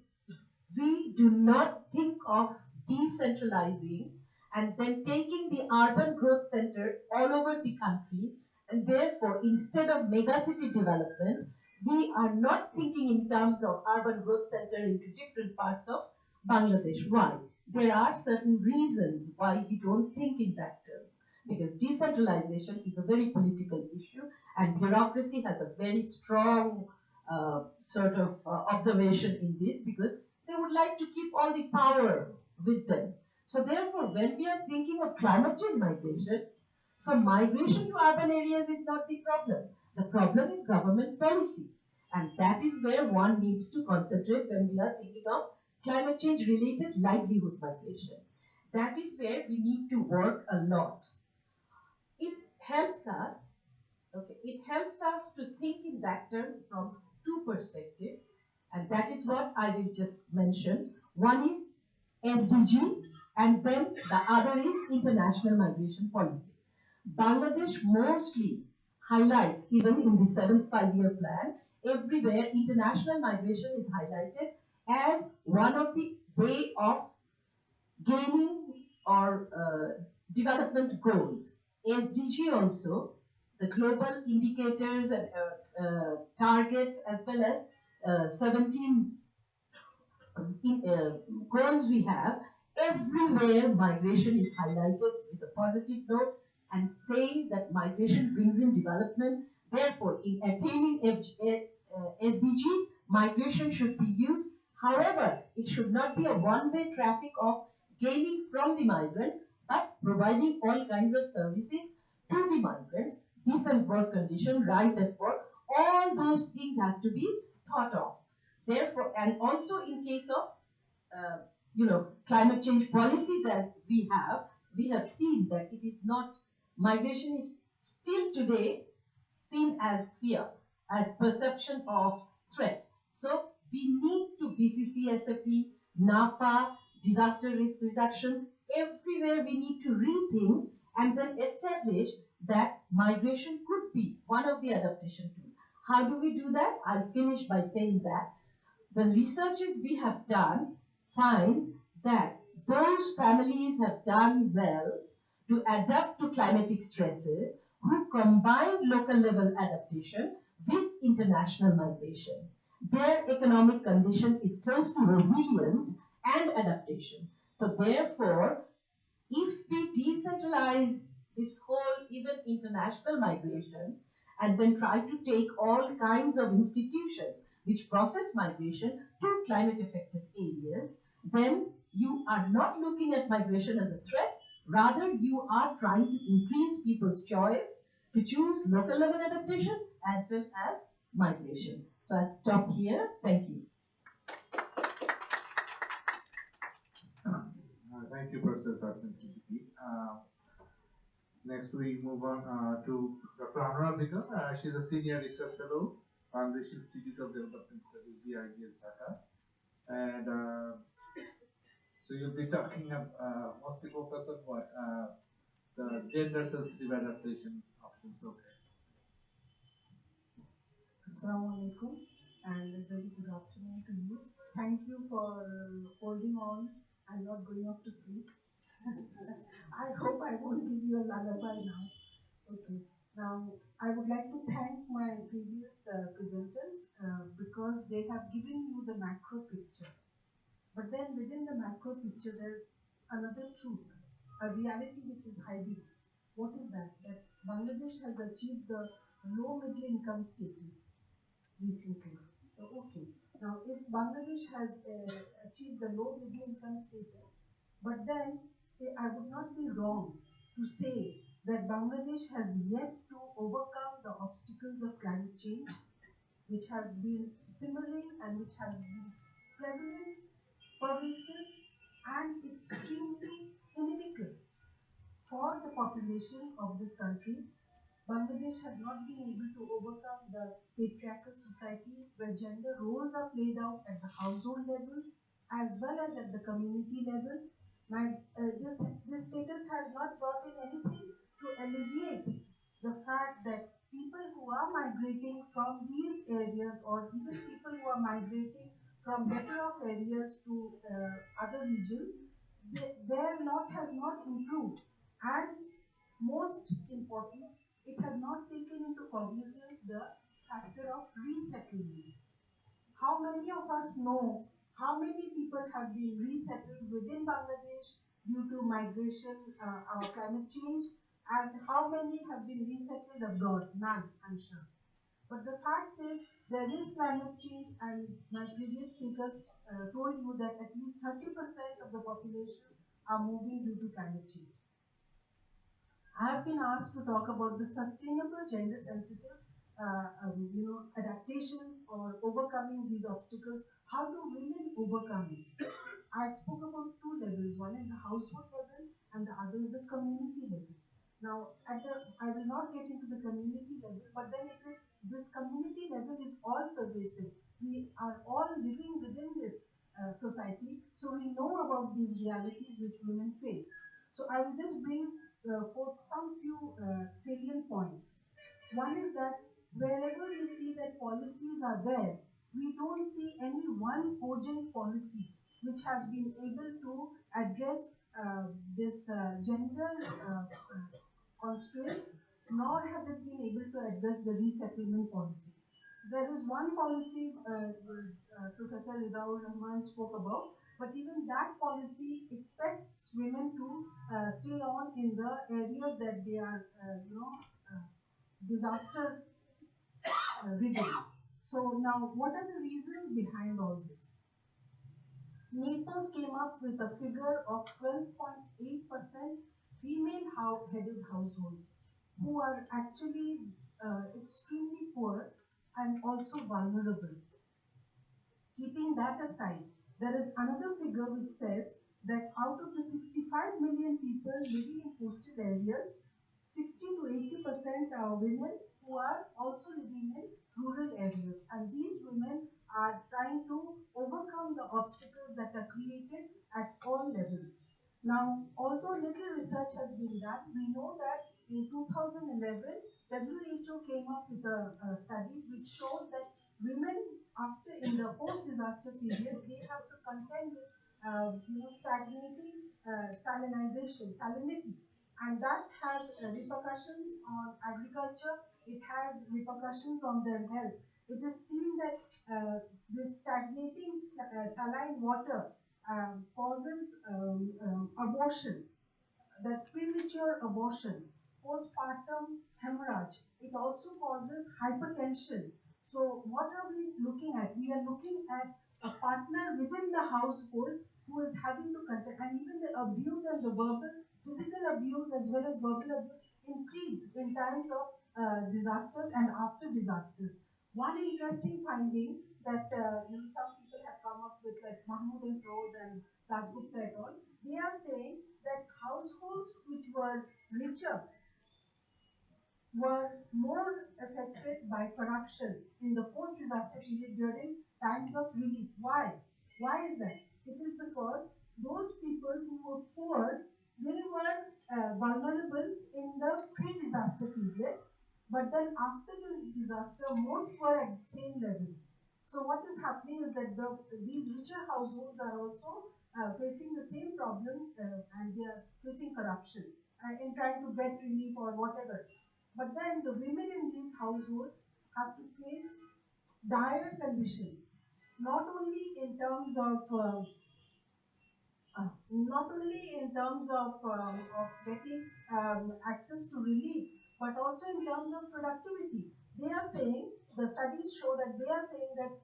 We do not think of decentralizing and then taking the urban growth center all over the country, and therefore instead of megacity development, we are not thinking in terms of urban growth center into different parts of Bangladesh. Why? There are certain reasons why we don't think in that terms. Because decentralization is a very political issue, and bureaucracy has a very strong observation in this, because they would like to keep all the power with them. So therefore, when we are thinking of climate change migration, so migration to urban areas is not the problem. The problem is government policy. And that is where one needs to concentrate when we are thinking of climate change related livelihood migration. That is where we need to work a lot. It helps us, to think in that term from two perspectives, and that is what I will just mention. One is SDG, and then the other is international migration policy. Bangladesh mostly highlights, even in the 7th five-year plan, everywhere international migration is highlighted as one of the way of gaining or development goals. SDG also, the global indicators and targets, as well as 17 goals we have, everywhere migration is highlighted with a positive note and saying that migration brings in development. Therefore, in attaining SDG, migration should be used. However, it should not be a one-way traffic of gaining from the migrants, but providing all kinds of services to the migrants, decent work condition, right at work, all those things has to be thought of. Therefore, and also in case of climate change policy that we have seen that it is not, migration is still today seen as fear, as perception of threat. So we need to BCCSFE, NAPA, disaster risk reduction, everywhere we need to rethink and then establish that migration could be one of the adaptation tools. How do we do that? I'll finish by saying that the researches we have done find that those families have done well to adapt to climatic stresses who combine local level adaptation with international migration. Their economic condition is close to resilience and adaptation. So therefore, if we decentralize this whole even international migration and then try to take all kinds of institutions which process migration to climate affected areas, then you are not looking at migration as a threat, rather you are trying to increase people's choice to choose local level adaptation as well as migration. So I'll stop here. Thank you. Thank you, Professor Tasneem. Next, we move on to Dr. Anwara Begum. She's a senior research fellow, Bangladesh Institute of Development Studies, BIDS Dhaka. And so you'll be talking mostly focus on what? The gender sensitive adaptation options. Okay. Assalamu alaikum and a very good afternoon to you. Thank you for holding on and not going off to sleep. I hope I won't give you a lullaby now. Okay. Now, I would like to thank my previous presenters because they have given you the macro picture. But then within the macro picture, there's another truth, a reality which is hiding. What is that? That Bangladesh has achieved the low middle income status recently. So, okay. Now, if Bangladesh has achieved the low middle income status, but then I would not be wrong to say that Bangladesh has yet to overcome the obstacles of climate change, which has been simmering and which has been prevalent, pervasive, and extremely inimical for the population of this country. Bangladesh has not been able to overcome the patriarchal society where gender roles are played out at the household level as well as at the community level. This status has not brought in anything to alleviate the fact that people who are migrating from these areas or even people who are migrating from better off areas to other regions, their lot has not improved. And most important, it has not taken into cognizance the factor of resettlement. How many of us know how many people have been resettled within Bangladesh due to migration or climate change, and how many have been resettled abroad? None, I'm sure. But the fact is, there is climate change, and my previous speakers told you that at least 30% of the population are moving due to climate change. I have been asked to talk about the sustainable gender sensitive adaptations or overcoming these obstacles. How do women overcome it? I spoke about two levels. One is the household level and the other is the community level. Now, I will not get into the community level, but then this community level is all pervasive. We are all living within this society, so we know about these realities which women face. So I will just bring forth some few salient points. One is that wherever we see that policies are there, we don't see any one cogent policy which has been able to address this gender constraints, nor has it been able to address the resettlement policy. There is one policy Professor Rezaur Rahman spoke about, but even that policy expects women to stay on in the areas that they are, disaster ridden. So now, what are the reasons behind all this? NAPOD came up with a figure of 12.8% female-headed households who are actually extremely poor and also vulnerable. Keeping that aside, there is another figure which says that out of the 65 million people living in coastal areas, 60 to 80% are women who are also living in rural areas. And these women are trying to overcome the obstacles that are created at all levels. Now, although little research has been done, we know that in 2011, WHO came up with a study which showed that women in the post-disaster period, they have to contend with stagnating salinity, and that has repercussions on agriculture. It has repercussions on their health. It is seen that this stagnating saline water causes abortion, that premature abortion, postpartum hemorrhage. It also causes hypertension. So what are we looking at? We are looking at a partner within the household who is having to contend, and even the abuse and the physical abuse as well as verbal abuse increase in times of disasters and after disasters. One interesting finding that some people have come up with, like Mahmood and Rose and Dasgupta et al., they are saying that households which were richer were more affected by corruption in the post-disaster period during times of relief. Why? Why is that? It is because those people who were poor, they were vulnerable in the pre-disaster period, but then after this disaster, most were at the same level. So what is happening is that these richer households are also facing the same problem and they are facing corruption in trying to get relief or whatever. But then the women in these households have to face dire conditions, not only in terms of of getting access to relief, but also in terms of productivity. They are saying, the studies show that they are saying that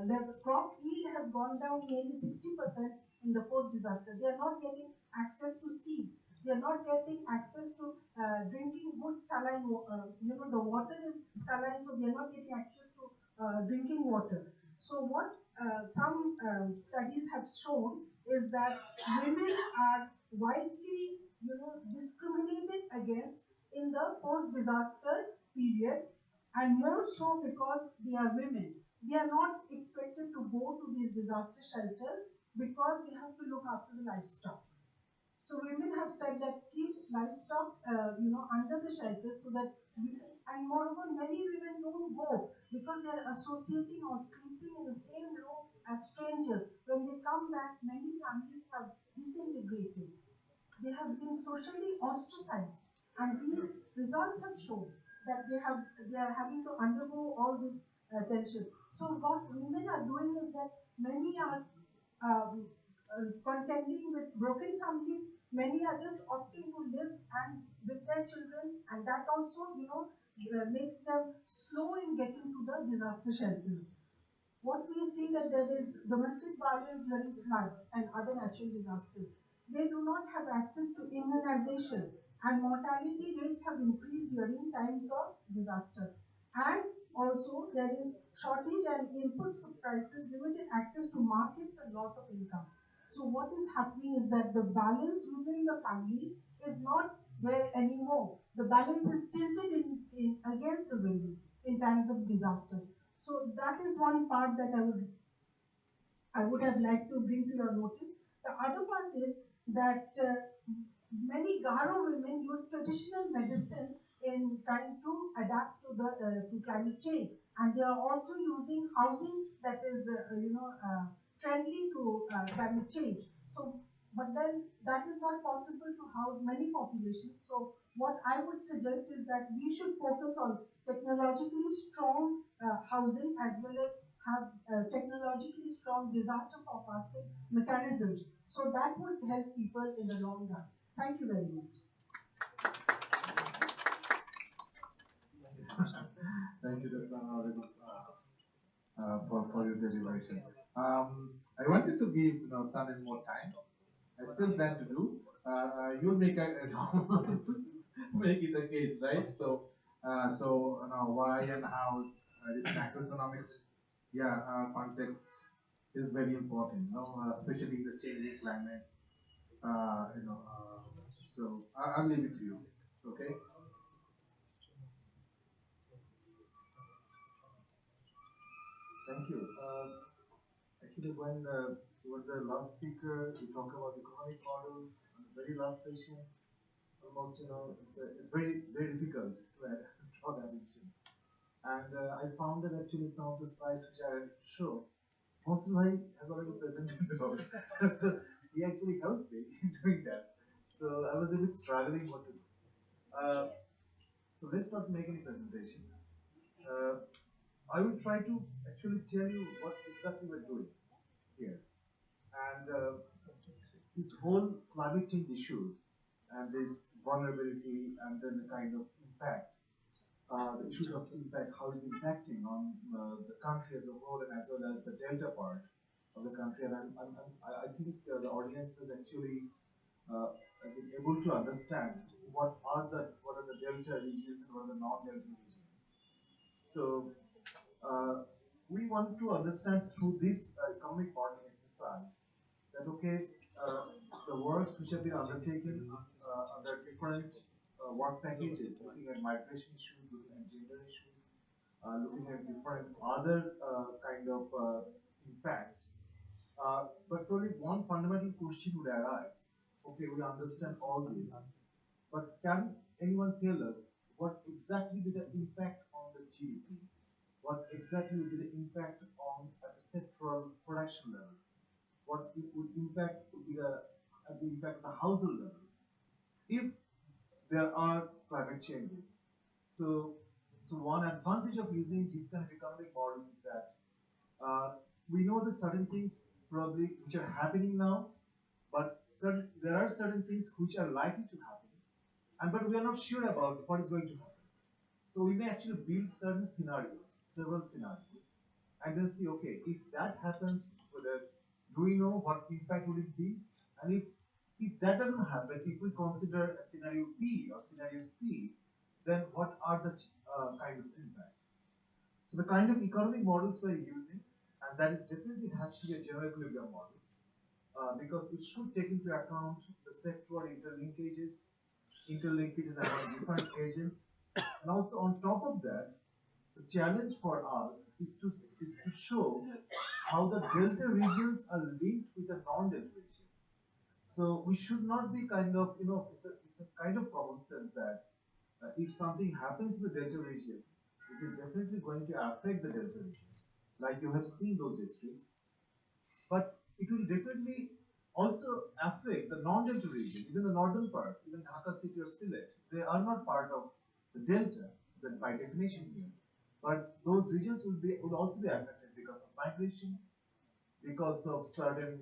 the crop yield has gone down nearly 60% in the post-disaster. They are not getting access to seeds. They are not getting access to drinking good saline. The water is saline, so they are not getting access to drinking water. So what some studies have shown is that women are widely, discriminated against in the post-disaster period, and more so because they are women. They are not expected to go to these disaster shelters because they have to look after the livestock. So women have said that keep livestock, under the shelters so that, and moreover, many women don't go because they're associating or sleeping in the same room as strangers. When they come back, many families have disintegrated. They have been socially ostracized, and these results have shown that they are having to undergo all this tension. So what women are doing is that many are contending with broken families. Many are just opting to live and with their children, and that also, makes them slow in getting to the disaster shelters. What we see that there is domestic violence during floods and other natural disasters. They do not have access to immunization, and mortality rates have increased during times of disaster. And also there is shortage and input prices, limited access to markets and loss of income. So what is happening is that the balance within the family is not there anymore. The balance is tilted in against the women in times of disasters. So that is one part that I would have liked to bring to your notice. The other part is that many Garo women use traditional medicine in trying to adapt to the to climate change, and they are also using housing that is friendly to climate change. So, but then that is not possible to house many populations. So, what I would suggest is that we should focus on technologically strong housing as well as have technologically strong disaster forecasting mechanisms. So that would help people in the long run. Thank you very much. Thank you, Dr. Anwara, for your deliberation. I wanted to give Saneem more time. I still plan to do. You'll make make it a case, right? So now why and how this macroeconomics, context is very important. Especially the changing climate. So I'll leave it to you. Okay. Thank you. Actually, when you were the last speaker, you talked about economic models on the very last session. Almost, it's very, very difficult to draw that into. And I found that actually some of the slides which I had to show, Munsur has already presented those. So he actually helped me in doing that. So I was a bit struggling what to do. So let's not make any presentation. I will try to actually tell you what exactly we're doing here. And this whole climate change issues and this vulnerability and then the kind of impact, the issues of impact, how it's impacting on the country as a whole and as well as the delta part of the country. And I think the audience has actually been able to understand what are the delta regions and what are the non-delta regions. So we want to understand through this economic modeling exercise that, okay, the works which have been undertaken under different work packages, looking at migration issues, looking at gender issues, looking at different other kind of impacts. But probably one fundamental question would arise. Okay, we understand all this, but can anyone tell us what exactly be the impact on the GDP? What exactly would be the impact on at the sectoral production level? What it would impact would be the impact at the household level if there are climate changes. So, so one advantage of using these kind of economic models is that we know that certain things probably which are happening now, but there are certain things which are likely to happen, and but we are not sure about what is going to happen. So we may actually build certain scenarios, several scenarios, and then see, okay, if that happens, whether do we know what impact will it be, and if that doesn't happen, if we consider a scenario B or scenario C, then what are the kind of impacts? So the kind of economic models we're using, and that is definitely has to be a general equilibrium model, because it should take into account the sectoral interlinkages among different agents, and also on top of that, the challenge for us is to show how the delta regions are linked with the non-delta region. So we should not be kind of, it's a kind of common sense that if something happens in the delta region, it is definitely going to affect the delta region, like you have seen those districts. But it will definitely also affect the non-delta region, even the northern part, even Dhaka city or Sylhet. They are not part of the delta, by definition here. But those regions will also be affected because of migration, because of certain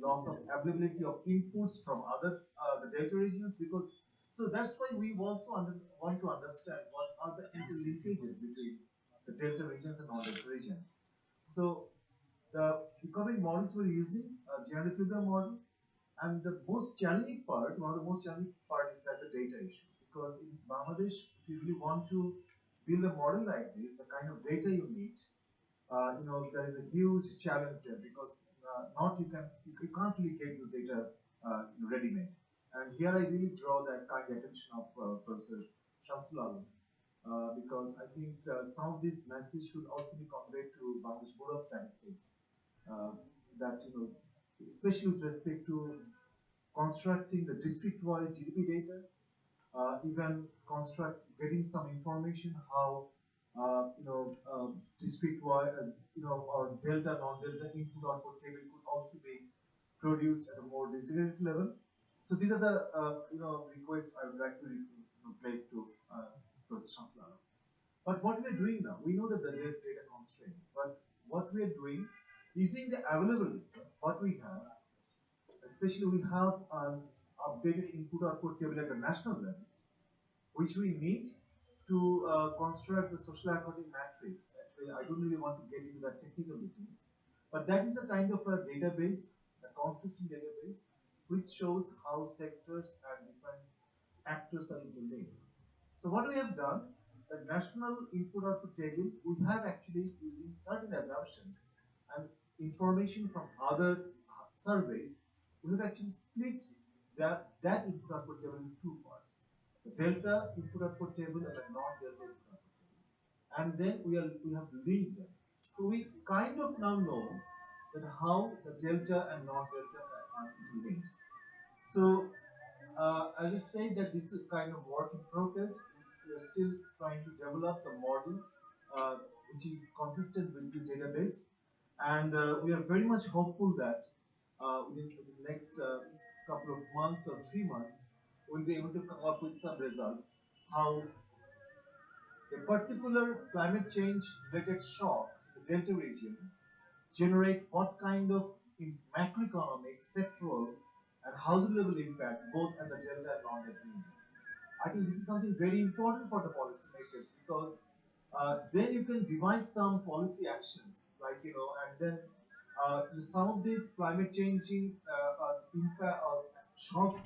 loss of availability of inputs from other the delta regions. Because so that's why we also want to understand what are the interlinkages between the delta regions and non-delta region. So the economic models we're using, general equilibrium model, and the most challenging part, one of the most challenging part is that the data issue. Because in Bangladesh, if you really want to build a model like this, the kind of data you need, there is a huge challenge there because you can't really get the data ready-made. And here I really draw that kind of attention of Professor Shamsul, because I think some of this message should also be conveyed to Bangladesh Board of Statistics, that especially with respect to constructing the district-wise GDP data, even getting some information how district-wide, or delta, non-delta input output table could also be produced at a more district level. So these are the requests I would like to place to Professor Shamsul. But what we are doing now, we know that there is data constraint, but what we are doing, using the available data, what we have, especially we have an updated input-output table at the national level, which we need to construct the social equity matrix. Actually, I don't really want to get into the technical details, but that is a kind of a database, a consistent database, which shows how sectors and different actors are interlinked. So what we have done, the national input-output table, we have actually using certain assumptions and information from other surveys, we have actually split that input-output table into two parts: the delta input-output table and the non-delta input-output table. And then we have linked them. So we kind of now know that how the delta and non-delta are interlinked. So as I said, that this is kind of work in progress. We are still trying to develop the model which is consistent with this database, and we are very much hopeful that within the next couple of months or 3 months, we'll be able to come up with some results how a particular climate change related shock in the delta region generate what kind of macroeconomic, sectoral, and household level impact both at the delta and non-delta region. I think this is something very important for the policymakers, because then you can devise some policy actions, like and then some of these climate changing impact shocks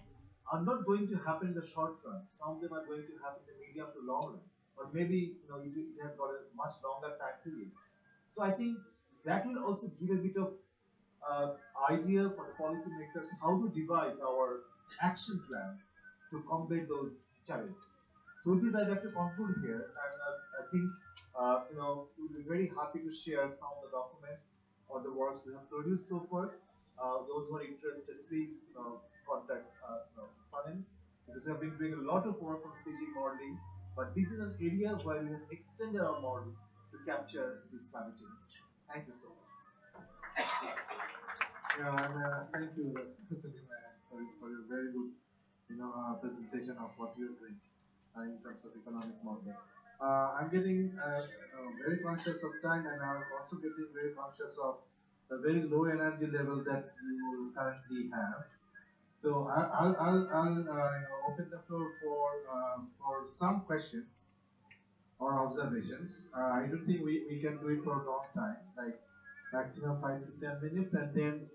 are not going to happen in the short run. Some of them are going to happen in the medium to long run, or maybe it has got a much longer time period. So I think that will also give a bit of idea for the policymakers how to devise our action plan to combat those challenges. So with this, I'd like to conclude here, and I think we'll be very happy to share some of the documents or the works we have produced so far. Those who are interested, please contact SANEM, because we have been doing a lot of work on staging modeling, but this is an area where we have extended our model to capture this climate change. Thank you so much. Yeah, and thank you, Salehin, for your very good, presentation of what you're doing in terms of economic modeling. I'm getting very conscious of time, and I'm also getting very conscious of the very low energy level that you currently have. So I'll open the floor for some questions or observations. I don't think we can do it for a long time, like maximum 5 to 10 minutes, and then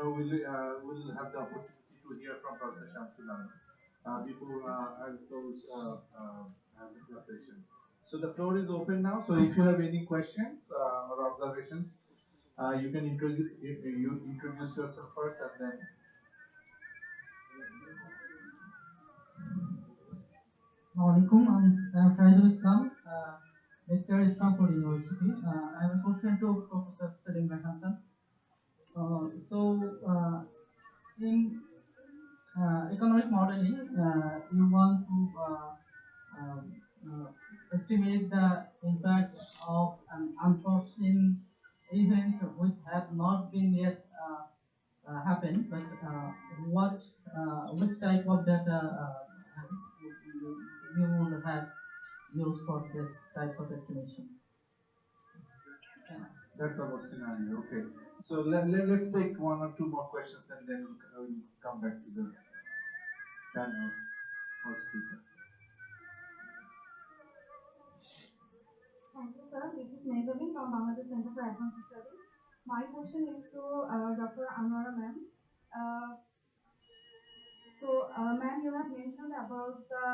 we'll have the opportunity to hear from Professor Shamsul before I'll close the session. So the floor is open now. So if you have any questions or observations, you can introduce yourself first, and then. Assalamualaikum, I'm Faizul Islam, lecturer at Stanford University. I have a question to Professor Salehin. In economic modeling, you want to estimate the impact of an unforeseen event which have not been yet happened, but which type of data you would have used for this type of estimation? That's about scenario. Okay. So let's take one or two more questions, and then we'll come back to the panel or speaker. Thank you, sir. This is Megami from Bangladesh Center for Advanced Studies. My question is to Dr. Anwara ma'am. Ma'am, you have mentioned about the,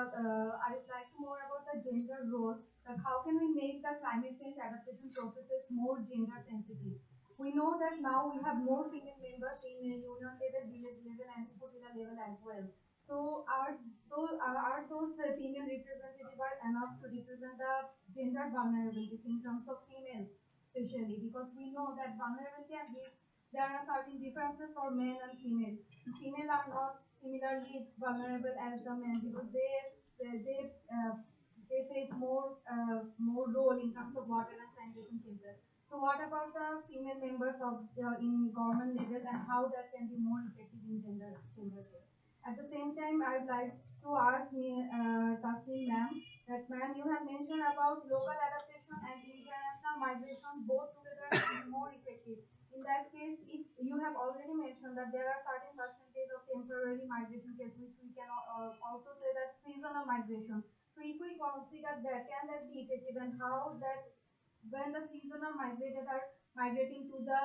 I would like to more about the gender role, that how can we make the climate change adaptation processes more gender sensitive? We know that now we have more female members in union level, village level, and Upazila level as well. So are those female representatives are enough to represent the gender vulnerabilities in terms of female, especially because we know that vulnerability and risk, there are certain differences for men and female. Female are not similarly vulnerable as the men because they face more role in terms of water and sanitation cases. So what about the female members of in government level and how that can be more effective in gender care? At the same time, I would like to ask Tasneem ma'am that ma'am you have mentioned about local adaptation and international migration both together and more effective. In that case, if you have already mentioned that there are certain percentage of temporary migration case, which we can also say that seasonal migration. So if we consider that, can that be effective and how that when the seasonal migrators are migrating to the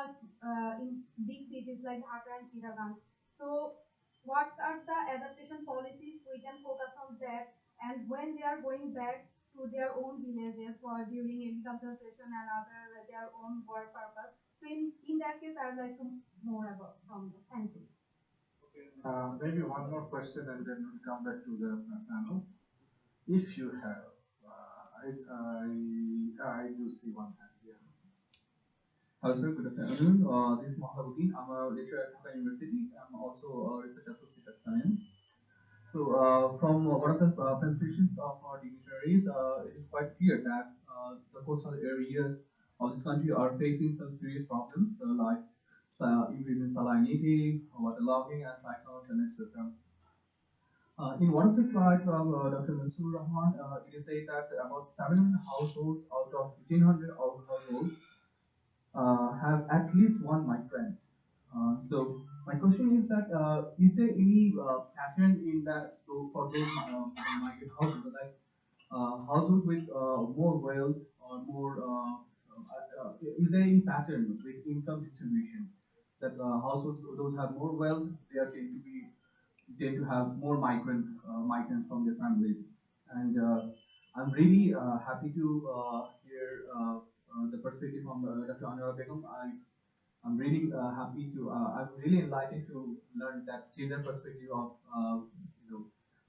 in big cities like Dhaka and Chittagong. So what are the adaptation policies we can focus on that, and when they are going back to their own villages for during agricultural session and other their own work purpose. So in that case, I would like to more about from you. Thank you. Maybe one more question, and then we'll come back to the panel. If you have, I do see one hand. Yeah. Hello, sir. Good afternoon. This is Mohammad. I'm a lecturer at Dhaka University. I'm also a research associate at SANEM. So, from one of the presentations of our dignitaries, it is quite clear that the coastal areas of this country are facing some serious problems, like increase in salinity, waterlogging, and cyclones, and etc. In one of the slides of Dr. Munsur Rahman, it is said that about 700 households out of 1,500 households have at least one migrant. So my question is that is there any pattern in that for those migrant households, like households with more wealth or more is there any pattern with income distribution that households those have more wealth they are tend to have more migrants from their families, and I'm really happy to hear the perspective from Dr. Anwara Begum. I'm really happy to. I'm really enlightened to learn that gender perspective of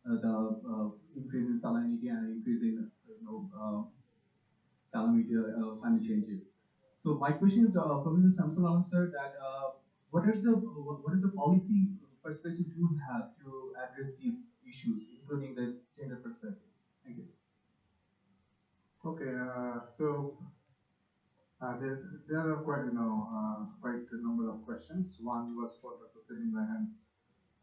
the increase in salinity and increase in calamity, climate change. So my question is, Professor Shamsul sir, that what is the policy perspective you have to address these issues, including the gender perspective? Thank you. Okay, there are quite a number of questions. One was for Dr. Salehin,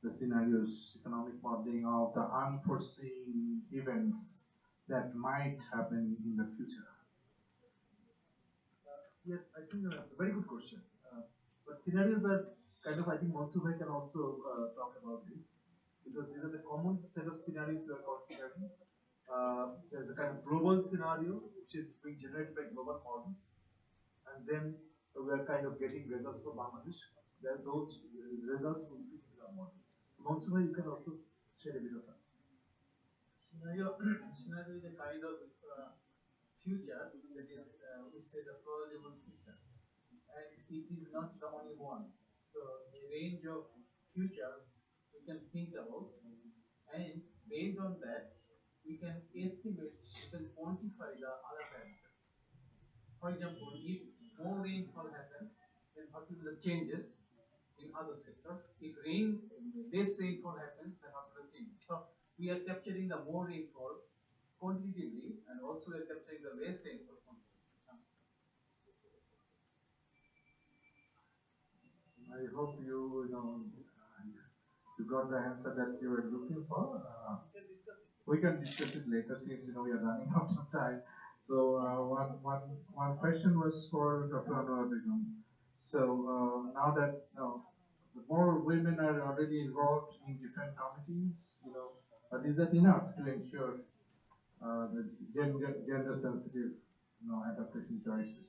the scenarios, economic modeling of the unforeseen events that might happen in the future. Yes, I think a very good question. But scenarios are kind of, I think Munsur can also talk about this, because these are the common set of scenarios we are considering. There's a kind of global scenario which is being generated by global models, and then we are kind of getting results from Bangladesh. Those results will fit into our model. So Munsur, you can also share a bit of that. Scenario, scenario is a kind of future that is, we say the plausible future, and it is not the only one. So a range of future we can think about, and based on that, we can estimate, we can quantify the other parameters. For example, if more rainfall happens, then what will be the changes in other sectors? If less rainfall happens, then what will the changes? So we are capturing the more rainfall quantitatively, and also we are capturing the less rainfall quantitatively. I hope you got the answer that you were looking for. We can discuss it later, since we are running out of time. So one question was for Dr. Anwara Begum. So now that the more women are already involved in different committees, but is that enough to ensure the gender sensitive adaptation choices?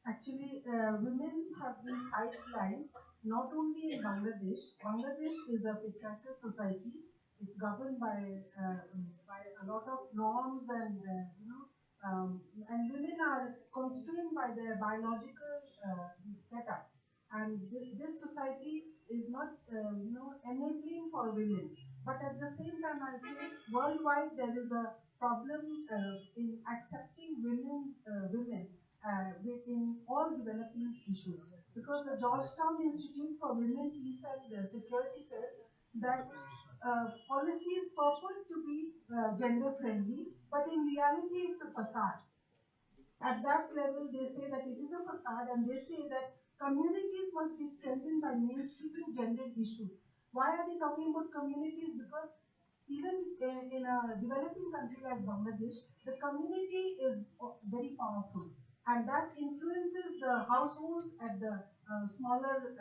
Actually, women have been sidelined not only in Bangladesh. Bangladesh is a patriarchal society. It's governed by a lot of norms, and and women are constrained by their biological setup. And this society is not enabling for women. But at the same time, I'll say worldwide there is a problem in accepting women in all development issues, because the Georgetown Institute for Women, Peace and Security says that policies purport to be gender friendly, but in reality it's a facade. At that level, they say that it is a facade, and they say that communities must be strengthened by mainstreaming gender issues. Why are they talking about communities? Because even in a developing country like Bangladesh, the community is very powerful, and that influences the households at the smaller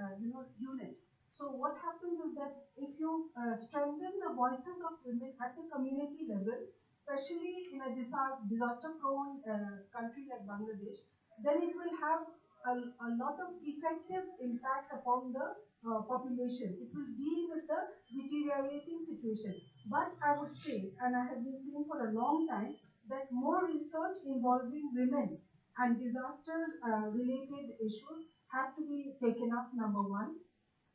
unit. So what happens is that if you strengthen the voices of women at the community level, especially in a disaster-prone country like Bangladesh, then it will have a lot of effective impact upon the population. It will deal with the deteriorating situation. But I would say, and I have been saying for a long time, that more research involving women and disaster-related issues have to be taken up, number one.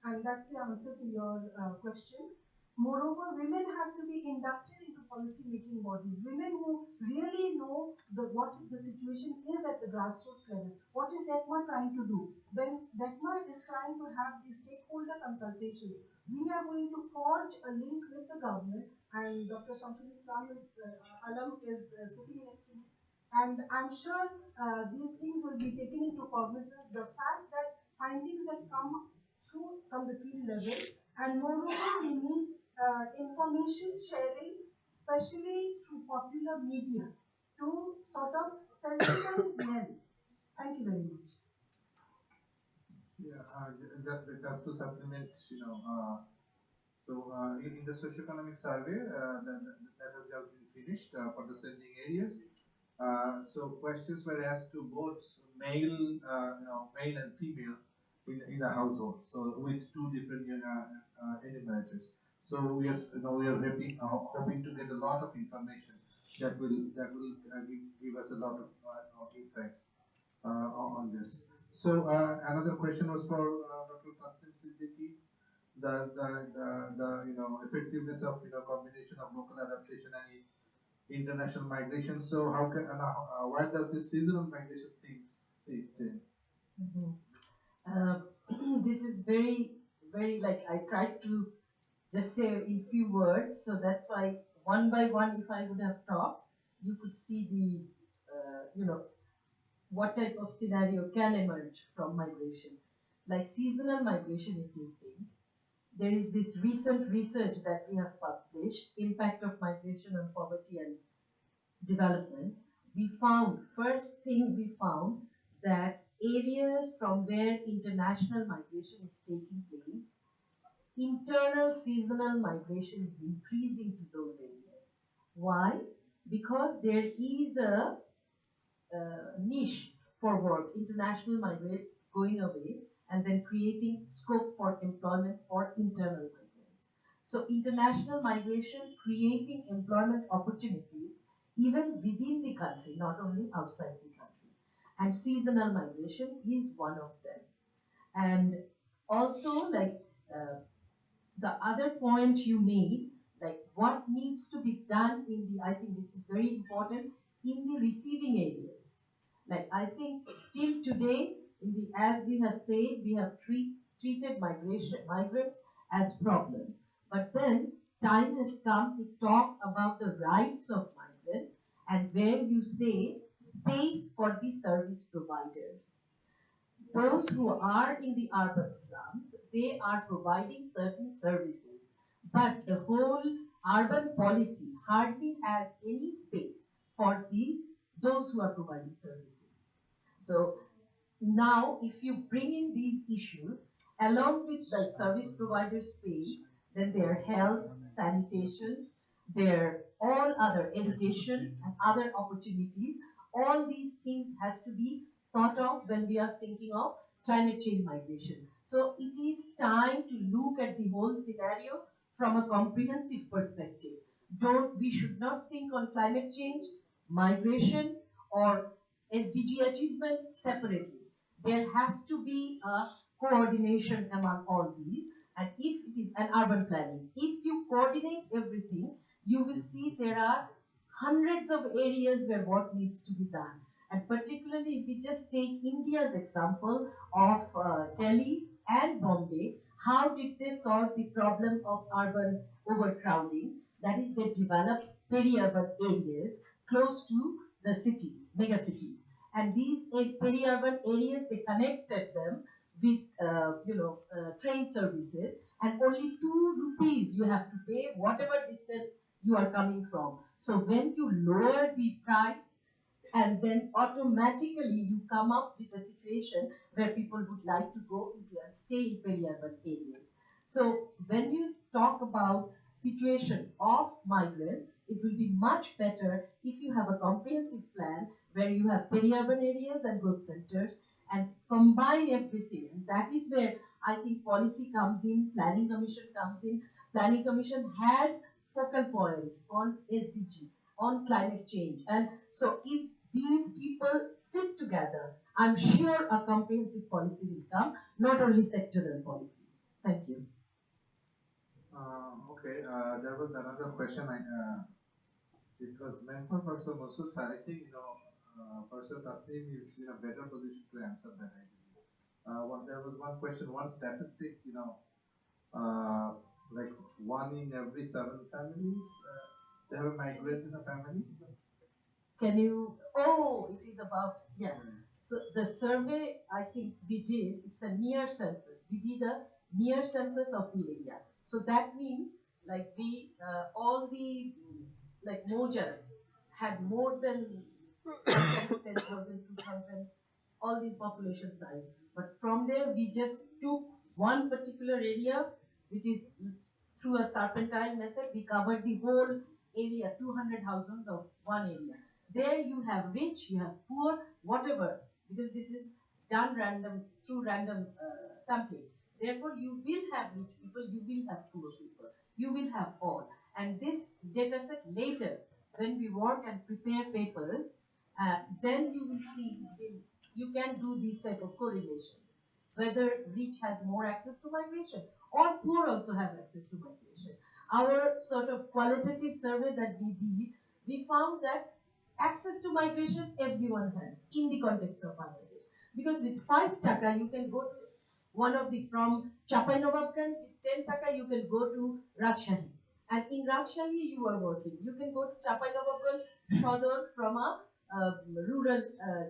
And that's the answer to your question. Moreover, women have to be inducted into policy-making bodies. Women who really know what the situation is at the grassroots level. What is DECCMA trying to do? When DECCMA is trying to have these stakeholder consultations, we are going to forge a link with the government, and Dr. Shamsul Alam is sitting next to me. And I'm sure these things will be taken into cognizance. The fact that findings that come through from the field level, and moreover, we need information sharing, especially through popular media, to sort of sensitize men. Thank you very much. Yeah, just to supplement, in the socioeconomic survey that has just been finished for the sending areas, so questions were asked to both male and female in the household. So with two different enumerators. So we are hoping to get a lot of information that will give us a lot of insights on this. So another question was for Dr. Tasneem Siddiqui. the effectiveness of combination of local adaptation and international migration. So how can why does this seasonal migration thing sit in? This is very, very, like, I tried to just say in few words, so that's why one by one, if I would have talked, you could see the, what type of scenario can emerge from migration. Like seasonal migration, if you think, there is this recent research that we have published, Impact of Migration on Poverty and Development. First thing we found that areas from where international migration is taking place, internal seasonal migration is increasing to those areas. Why? Because there is a niche for work, international migrate going away, and then creating scope for employment for internal migrants. So international migration creating employment opportunities even within the country, not only outside the country. And seasonal migration is one of them. And also, like, the other point you made, like what needs to be done in the, I think this is very important, in the receiving areas. Like I think till today, in the, as we have said, we have treated migrants as problem. But then time has come to talk about the rights of migrants, and where you say space for the service providers. Those who are in the urban slums, they are providing certain services, but the whole urban policy hardly has any space for those who are providing services. So now, if you bring in these issues along with the service provider space, then their health, sanitation, their all other education and other opportunities, all these things has to be thought of when we are thinking of climate change migration. So it is time to look at the whole scenario from a comprehensive perspective. We should not think on climate change, migration, or SDG achievements separately. There has to be a coordination among all these, and if it is an urban planning, if you coordinate everything, you will see there are hundreds of areas where work needs to be done. And particularly if we just take India's example of Delhi and Bombay, how did they solve the problem of urban overcrowding? That is, they developed peri-urban areas close to the cities, mega cities. And these peri-urban areas, they connected them with, train services, and only 2 rupees you have to pay whatever distance you are coming from. So when you lower the price, and then automatically you come up with a situation where people would like to go into and stay in peri-urban areas. So when you talk about situation of migrants, it will be much better if you have a comprehensive plan where you have peri-urban areas and growth centers and combine everything. And that is where I think policy comes in, planning commission comes in. Planning commission has focal points on SDG, on climate change. And so if these people sit together, I'm sure a comprehensive policy will come, not only sectoral policies. Thank you. Okay, there was another question. It was meant for Professor Munsur. I think Professor Tasneem is in a better position to answer that. I believe. There was one question, one statistic. Like 1 in every 7 families, they have a migrant in a family. Can you? Oh, it is about, yeah. So the survey, I think we did, it's a near census. We did a near census of the area. So that means like we, all the like mojas had more than 10,000, 2,000, all these population size. But from there, we just took one particular area, which is through a serpentine method, we covered the whole area, 200 houses of one area. There you have rich, you have poor, whatever, because this is done through random sampling. Therefore, you will have rich people, you will have poor people, you will have all. And this data set later, when we work and prepare papers, then you will see, you can do these type of correlations. Whether rich has more access to migration All poor also have access to migration. Our sort of qualitative survey that we did, we found that access to migration everyone has in the context of Bangladesh. Because with 5 taka you can go to one of the, from Chapainobabganj, with 10 taka you can go to Rajshahi. And in Rajshahi you are working. You can go to Chapainobabganj, Shodor from a rural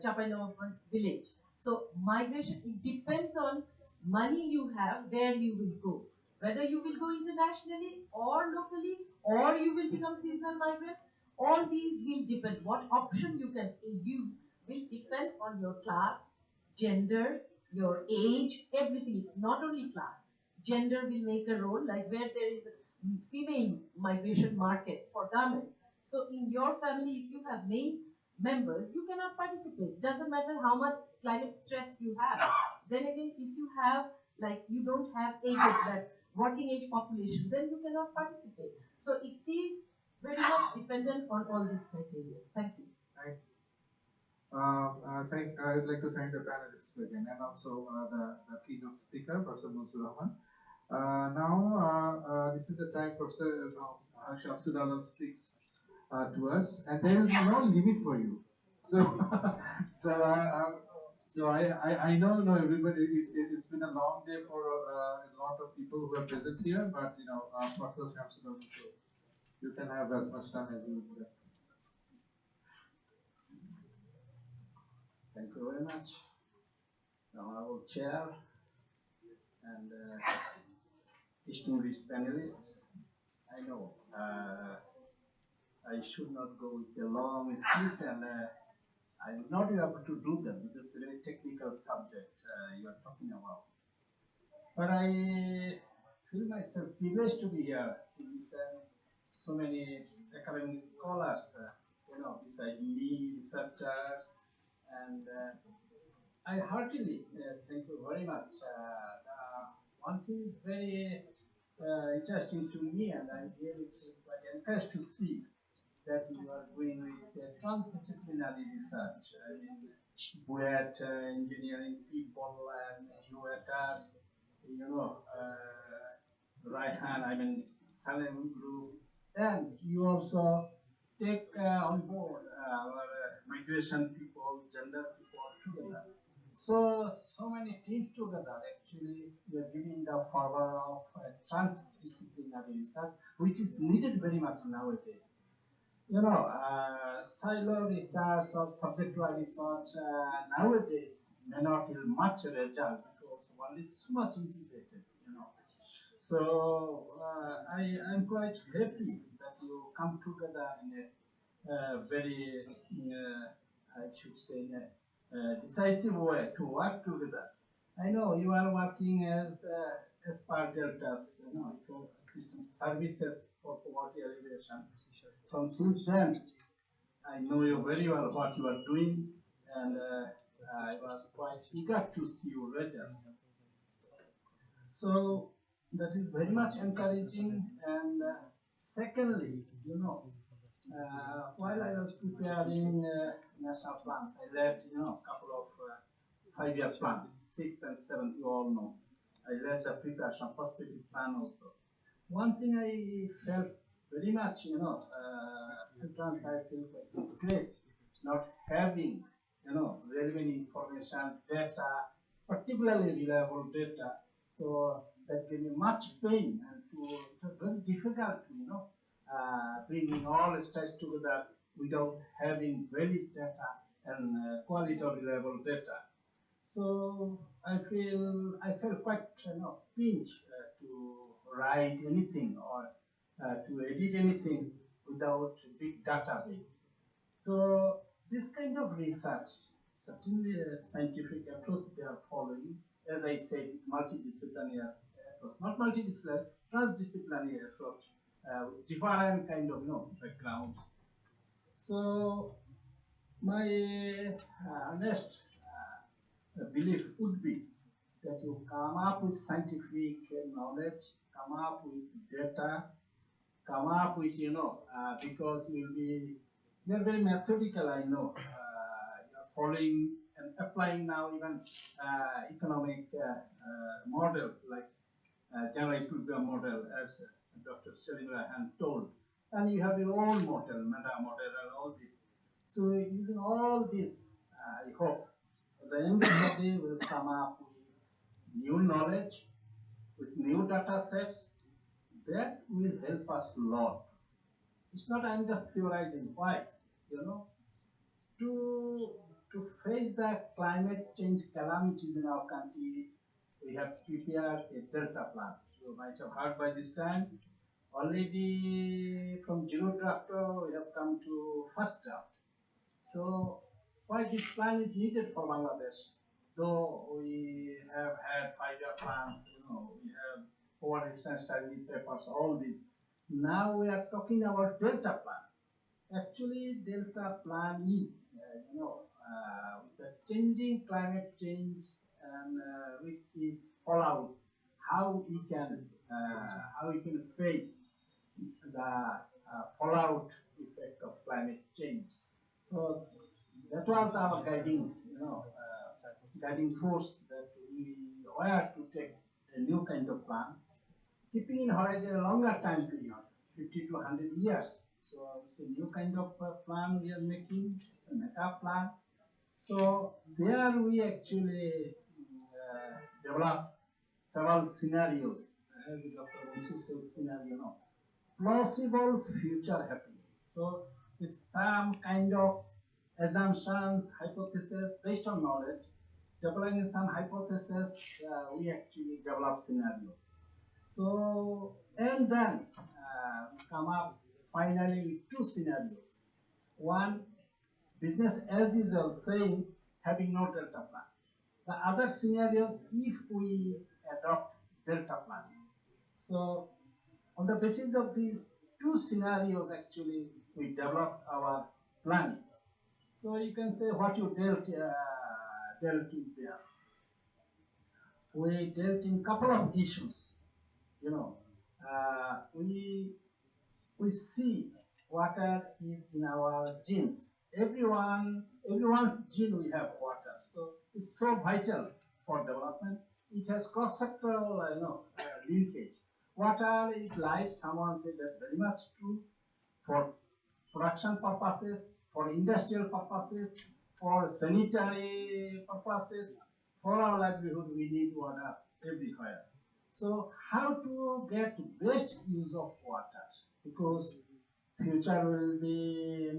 Chapainobabganj village. So migration, it depends on money you have, where you will go. Whether you will go internationally or locally, or you will become seasonal migrant, all these will depend. What option you can use will depend on your class, gender, your age, everything. It's not only class. Gender will make a role, like where there is a female migration market for garments. So in your family, if you have male members, you cannot participate. Doesn't matter how much climate stress you have. Then again, if you have, like, you don't have ages, that working age population, then you cannot participate. So it is very much dependent on all these criteria. Thank you. Right. I would like to thank the panelists again, and also the keynote speaker, Professor Munsur Rahman. Now, this is the time Professor Shamsul speaks to us, and there is no limit for you. So, so I know everybody. It's been a long day for a lot of people who are present here, but Professor Shamsul, you can have as much time as you would like. Thank you very much, Honorable Chair and distinguished panelists. I know I should not go with a long speech, and I will not be able to do that because it's a very technical subject you are talking about. But I feel myself privileged to be here to listen so many academic scholars, beside me, researchers, and I heartily thank you very much. One thing is very interesting to me, and I'm really quite encouraged to see that you are going with transdisciplinary research. I mean, BUET, engineering people, and USR, Rahman, I mean, SANEM group, and you also take on board our migration people, gender people together. So many teams together, actually, we are giving the power of transdisciplinary research, which is needed very much nowadays. Silo research or subject-wise research nowadays may not yield much result because one is so much integrated, So I'm quite happy that you come together in a very, I should say, decisive way to work together. I know you are working as part deltas, ecosystem services for poverty alleviation. From since then, I know you very well what you are doing, and I was quite eager to see your results. So that is very much encouraging. And secondly, while I was preparing national plans, I led a couple of 5-year plans, 6th and 7th, you all know. I led the preparation prospective plan also. One thing I felt very much, sometimes I feel great not having, relevant information, data, particularly reliable data. So that gave me much pain, and it was very difficult to, bringing all stats together without having valid data and quality of reliable data. So I felt quite pinched to write anything or to edit anything without a big database. So this kind of research, certainly a scientific approach they are following, as I said, multidisciplinary approach, not multidisciplinary, transdisciplinary approach, with different kind of backgrounds. So my next belief would be that you come up with scientific knowledge, come up with data, come up with, because you're very methodical, I know. You're following and applying now even economic models like general equilibrium model, as Dr. Salehin told. And you have your own model, meta model, and all this. So using all this, I hope at the end of the day we'll come up with new knowledge, with new data sets that will help us a lot. It's not I'm just theorizing. Why? You know, to face the climate change calamities in our country, we have prepared a Delta plan. You might have heard by this time. Already from zero draft, we have come to first draft. So why this plan is needed for Bangladesh? Though we have had 5-year plans, we have over-extent study papers, all this. Now we are talking about Delta plan. Actually, Delta plan is, with the changing climate change and with its fallout, how we can face the fallout effect of climate change. So that was our guiding, guiding source that we were to take a new kind of plan, keeping in horizon a longer time period, 50 to 100 years. So it's a new kind of plan we are making. It's a meta plan. So there we actually develop several scenarios. As Dr. Munsur says, scenario, plausible future happening. So with some kind of assumptions, hypotheses based on knowledge, developing some hypotheses, we actually develop scenarios. So, and then come up finally with two scenarios. One, business as usual, saying having no Delta plan. The other scenario, if we adopt Delta plan. So, on the basis of these two scenarios, actually, we developed our planning. So you can say what you dealt in there. We dealt in couple of issues. We see water is in our genes. Everyone's gene we have water. So it's so vital for development. It has cross-sectoral, linkage. Water is life. Someone said that's very much true for production purposes, for industrial purposes, for sanitary purposes, for our livelihood. We need water everywhere. So how to get best use of water? Because future will be,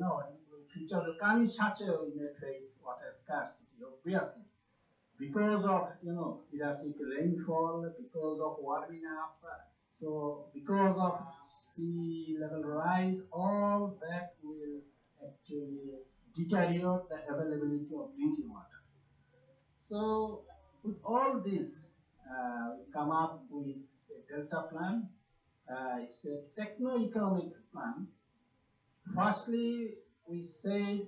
future will come in such a face water scarcity, obviously. Because of, erratic rainfall, because of warming up, so because of sea level rise, all that will actually deteriorate the availability of drinking water. So with all this, we come up with a Delta plan. It's a techno-economic plan. Firstly, we said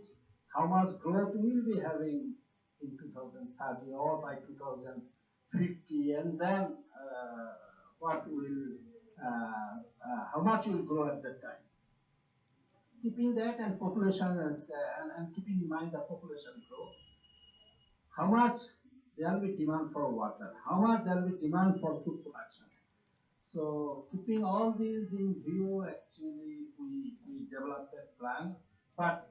how much growth we'll be having in 2030 or by 2050, and then how much will grow at that time. Keeping that and population and keeping in mind the population growth, how much there will be demand for water, how much there will be demand for food production. So keeping all these in view, actually we developed that plan. But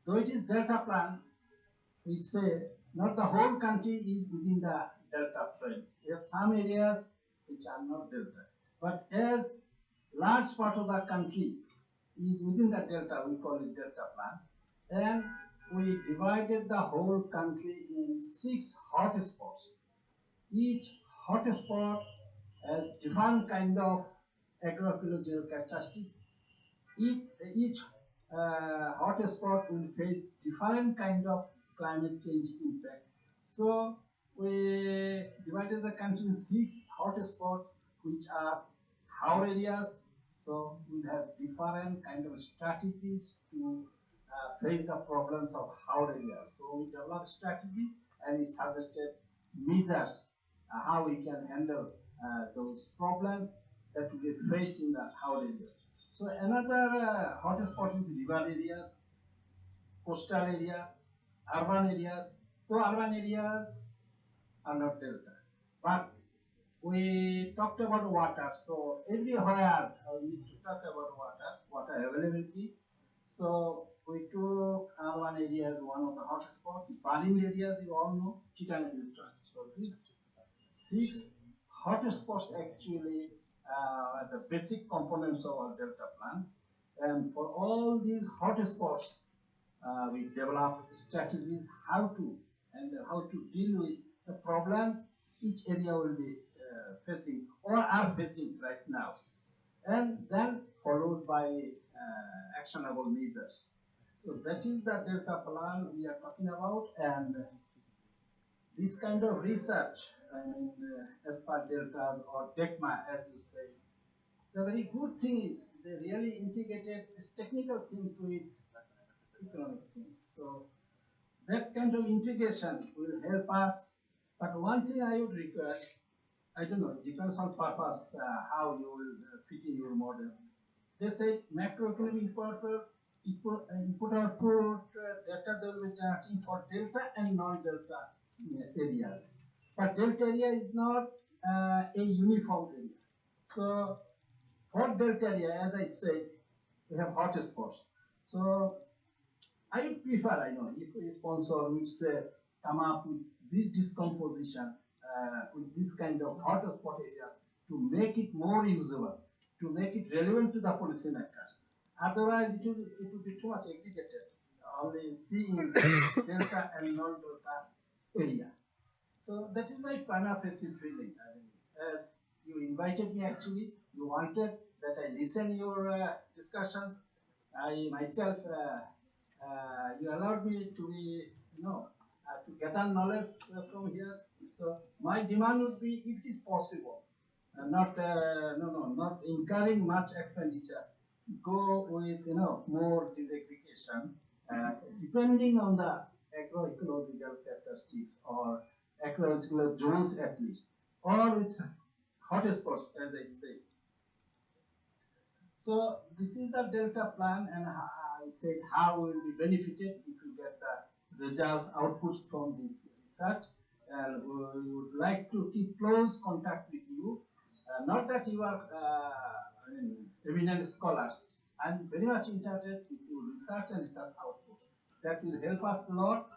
though it is Delta plan, we say not the whole country is within the Delta frame. We have some areas which are not Delta. But as large part of the country is within the Delta, we call it Delta plan. And we divided the whole country in 6 hotspots. Each hotspot has different kind of agroecological characteristics. Each hotspot will face different kind of climate change impact. So we divided the country in 6 hotspots, which are Haur areas. So we have different kind of strategies to face the problems of Haur areas. So we developed strategy and we suggested measures how we can handle those problems that will be faced in the Haur areas. So another hotspot is river areas, coastal area, urban areas. So urban areas are not Delta. But we talked about water. So everywhere we need to talk about water availability. So we took urban areas, one of the hotspots, burning areas, you all know, Chittagong is so these 6 hotspots actually the basic components of our Delta plan. And for all these hotspots, we developed strategies how to deal with the problems each area will be facing or are facing right now, and then followed by actionable measures. So that is the Delta plan we are talking about, and this kind of research, I mean, as per Delta or DECCMA, as you say, the very good thing is they really integrated these technical things with economic things. So that kind of integration will help us. But one thing I would request, I don't know, depends on purpose, how you will fit in your model. They say macroeconomic input output data they will be generating for delta and non-delta areas. But delta area is not a uniform area. So for delta area, as I said, we have hotspots. So I would prefer, I know, if a sponsor would say, come up with this decomposition, with this kind of hotspot areas to make it more usable, to make it relevant to the policymakers. Otherwise, it will be too much aggregated, only seeing delta and non-delta area. So that is my prima facie feeling. I mean, as you invited me, actually, you wanted that I listen your discussions. I myself, you allowed me to be, to gather knowledge from here. So my demand would be, if it is possible, not incurring much expenditure, go with more disaggregation, depending on the agroecological characteristics or ecological zones at least, or with hotspots, as I say. So this is the Delta plan, and I said how we will be benefited if we get the results, outputs from this research. And we would like to keep close contact with you. Not that you are eminent scholars. I'm very much interested with your research and research output. That will help us a lot.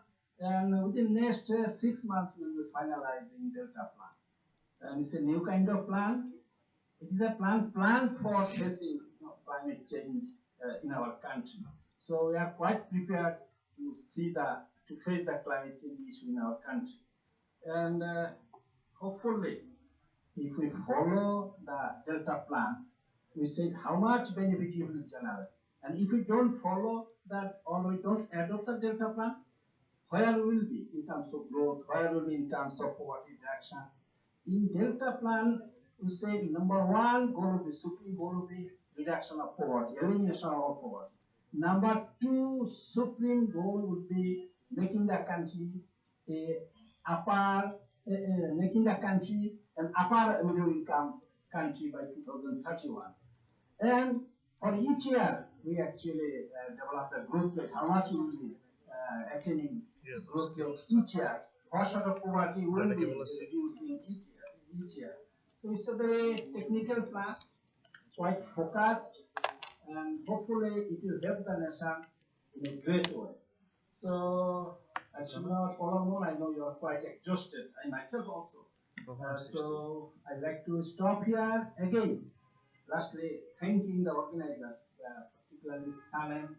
And within next 6 months, we will be finalizing Delta plan. And it's a new kind of plan. It is a plan for facing climate change in our country. So we are quite prepared to face the climate change issue in our country. And hopefully, if we follow the Delta plan, we said how much benefit it will generate. And if we don't follow that or we don't adopt the Delta plan, where we will be in terms of growth, where we will be in terms of poverty reduction. In Delta plan, we say number 1 goal will be supreme goal will be reduction of poverty, elimination of all poverty. Number 2 supreme goal would be making the country making the country an upper middle income country by 2031. And for each year, we actually developed a growth rate, how much we will be attaining growth rate each year. What sort of poverty will be reducing each year. So it's a very technical plan, quite focused, and hopefully it will help the nation in a great way. So I should not follow more. I know you are quite exhausted. I myself also. So I'd like to stop here again. Lastly, thanking the organizers, particularly SANEM.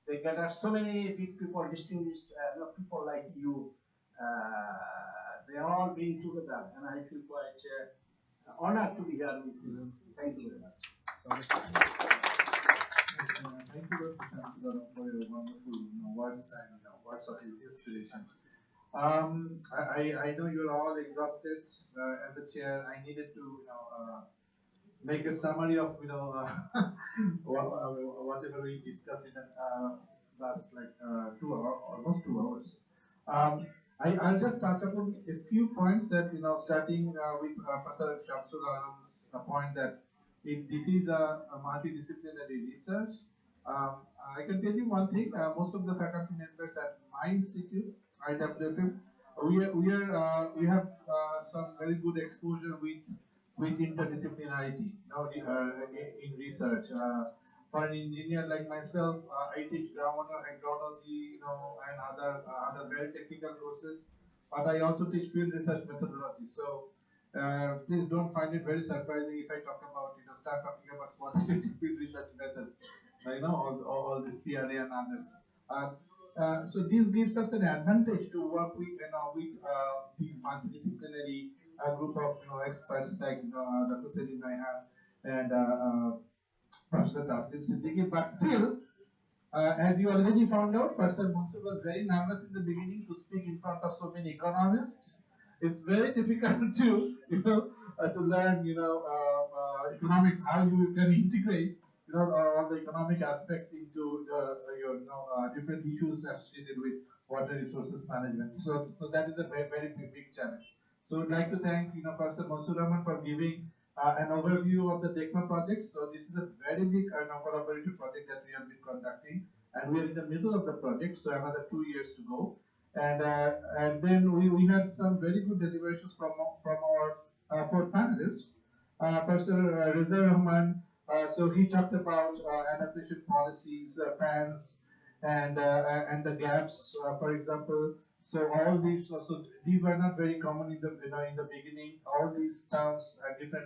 They gather so many big people, distinguished people like you. They are all being together, and I feel quite honored to be here with you. Thank you very much. Thank you, Shamsul, for your wonderful words and words of inspiration. I know you're all exhausted. As a chair, I needed to make a summary of whatever we discussed in the last 2 hours, almost 2 hours. I'll just touch upon a few points that starting with Professor Shamsul Alam's point that if this is a multidisciplinary research, I can tell you one thing. Most of the faculty members at my institute, IWFM, we have some very good exposure with IT, in research. For an engineer like myself, I teach groundwater hydrology, and other very technical courses. But I also teach field research methodology. So please don't find it very surprising if I talk about, start talking about quantitative field research methods. All this PRA and others. So this gives us an advantage to work with, these multidisciplinary group of experts like Dr. Salehin and Professor Tasneem Siddiqui. But still, as you already found out, Professor Munsur was very nervous in the beginning to speak in front of so many economists. It's very difficult to to learn economics, how you can integrate all the economic aspects into your different issues associated with water resources management. So that is a very very big challenge. So I'd like to thank Professor Munsur Rahman for giving an overview of the DECCMA project. So this is a very big collaborative project that we have been conducting, and we are in the middle of the project, so another 2 years to go. And then we had some very good deliberations from our 4 panelists. Professor Rezaur Rahman, so he talked about adaptation policies, plans, and the gaps, for example. So all these, so these were not very common in the in the beginning. All these terms are different,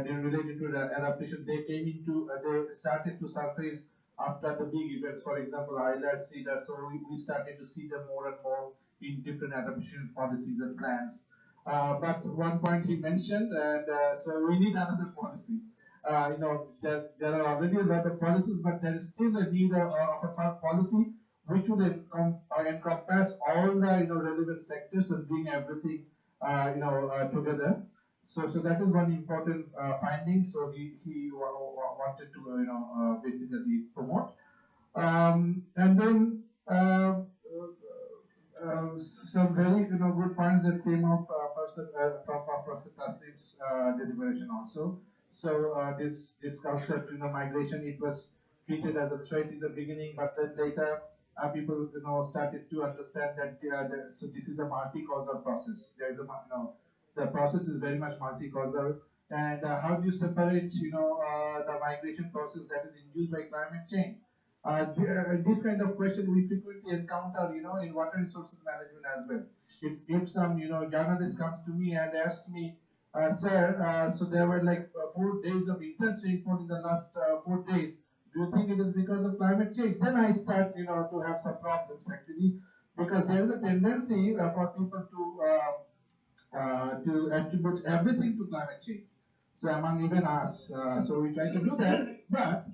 they related to the adaptation. They came into, they started to surface after the big events. For example, ILAT, CEDAR. So we started to see them more and more in different adaptation policies and plans. But one point he mentioned, and so we need another policy. There are already a lot of policies, but there is still a need of a policy which would encompass all the relevant sectors and bring everything together. So that is one important finding. So he wanted to basically promote. And then some very good points that came up from Professor Tasneem's deliberation also. So this concept, migration, it was treated as a threat in the beginning, but then later people started to understand that so this is a multi-causal process. There is a the process is very much multi-causal, and how do you separate the migration process that is induced by climate change? This kind of question we frequently encounter in water resources management as well. It's if some journalist comes to me and asks me, sir, so there were like 4 days of intense rainfall in the last 4 days. Do you think it is because of climate change? Then I start, to have some problems actually, because there is a tendency for people to attribute everything to climate change. So among even us, so we try to do that. But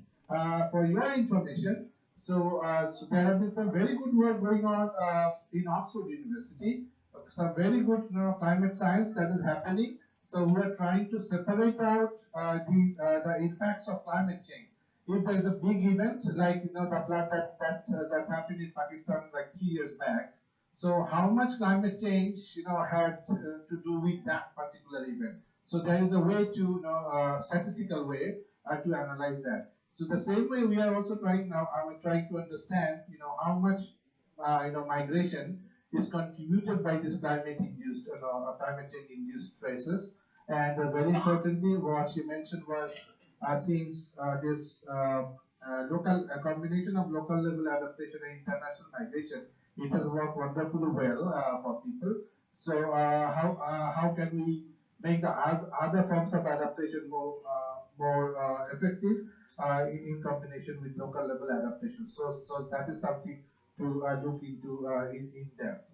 for your information, so there have been some very good work going on in Oxford University. Some very good climate science that is happening. So we are trying to separate out the impacts of climate change. If there is a big event like the flood that happened in Pakistan like 3 years back, so how much climate change had to do with that particular event? So there is a way to statistical way to analyze that. So the same way we are also trying now. I'm trying to understand how much migration is contributed by this climate-induced climate change-induced stresses. And very importantly, what she mentioned was since this a combination of local level adaptation and international migration, it has worked wonderfully well for people. So how can we make the other forms of adaptation more effective in combination with local level adaptation? So that is something to look into in depth.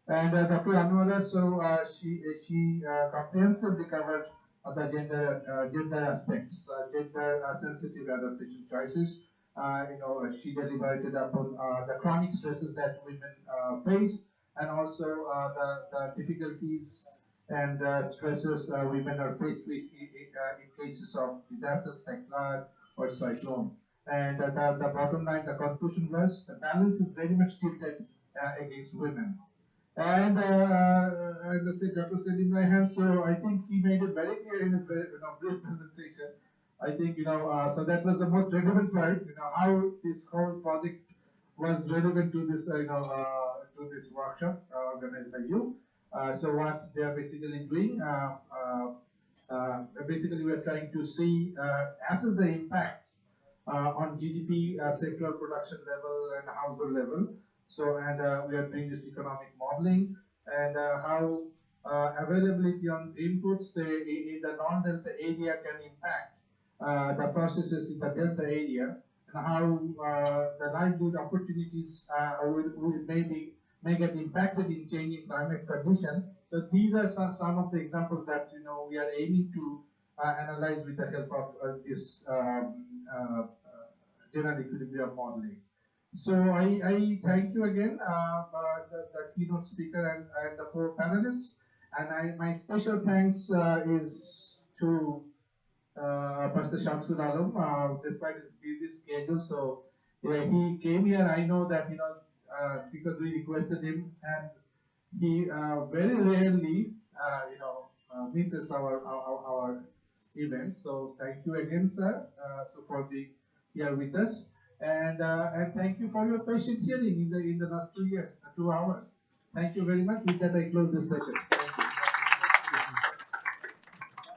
And Dr. Anwara, so she comprehensively covered the gender aspects, gender sensitive adaptation choices. She deliberated upon the chronic stresses that women face, and also the difficulties and stresses women are faced with in cases of disasters like flood or cyclone. And the bottom line, the conclusion was the balance is very much tilted against women. And as I said, Dr. Salehin, so I think he made it very clear in his very brief presentation. I think so that was the most relevant part. How this whole project was relevant to this to this workshop organized by you. So what they are basically doing, Basically, we are trying to see, assess the impacts on GDP, sectoral production level and household level. So, and we are doing this economic modeling and how availability on inputs in the non-delta area can impact the processes in the delta area, and how the livelihood opportunities will maybe may get impacted in changing climate condition. So these are some of the examples that we are aiming to analyze with the help of this general equilibrium modeling. So I thank you again, the keynote speaker and the four panelists, and my special thanks is to Pastor Shamsul Alam, despite his busy schedule. So he came here. I know that because we requested him, and he very rarely misses our events. So thank you again, sir, so for being here with us, and thank you for your patient hearing in the last 2 years, 2 hours. Thank you very much. With that, I close this session.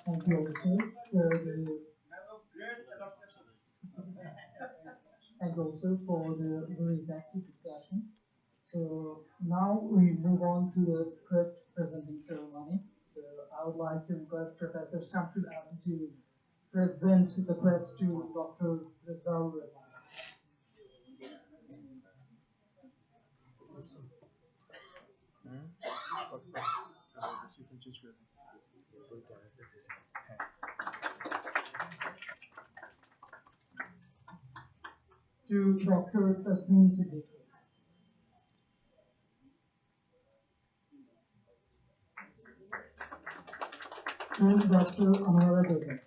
Thank you also for the very effective discussion. So now we move on to the crest presenting ceremony. So I would like to request Professor Shamsul to present the crest to Dr. Rezaur. To Dr. Tasneem Siddiqui. To Dr. Anwara Begum.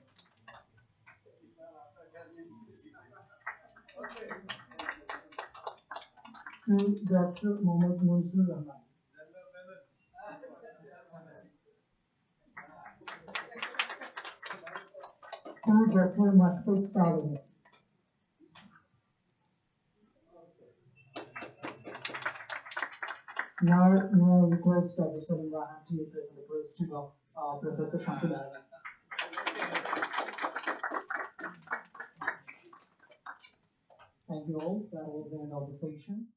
To Dr. Munsur Rahman. To Dr. Mashfiqus Salehin. Now, request Dr. Rahman to present the crest to Professor Shamsul. Thank you all. That was the end of the session.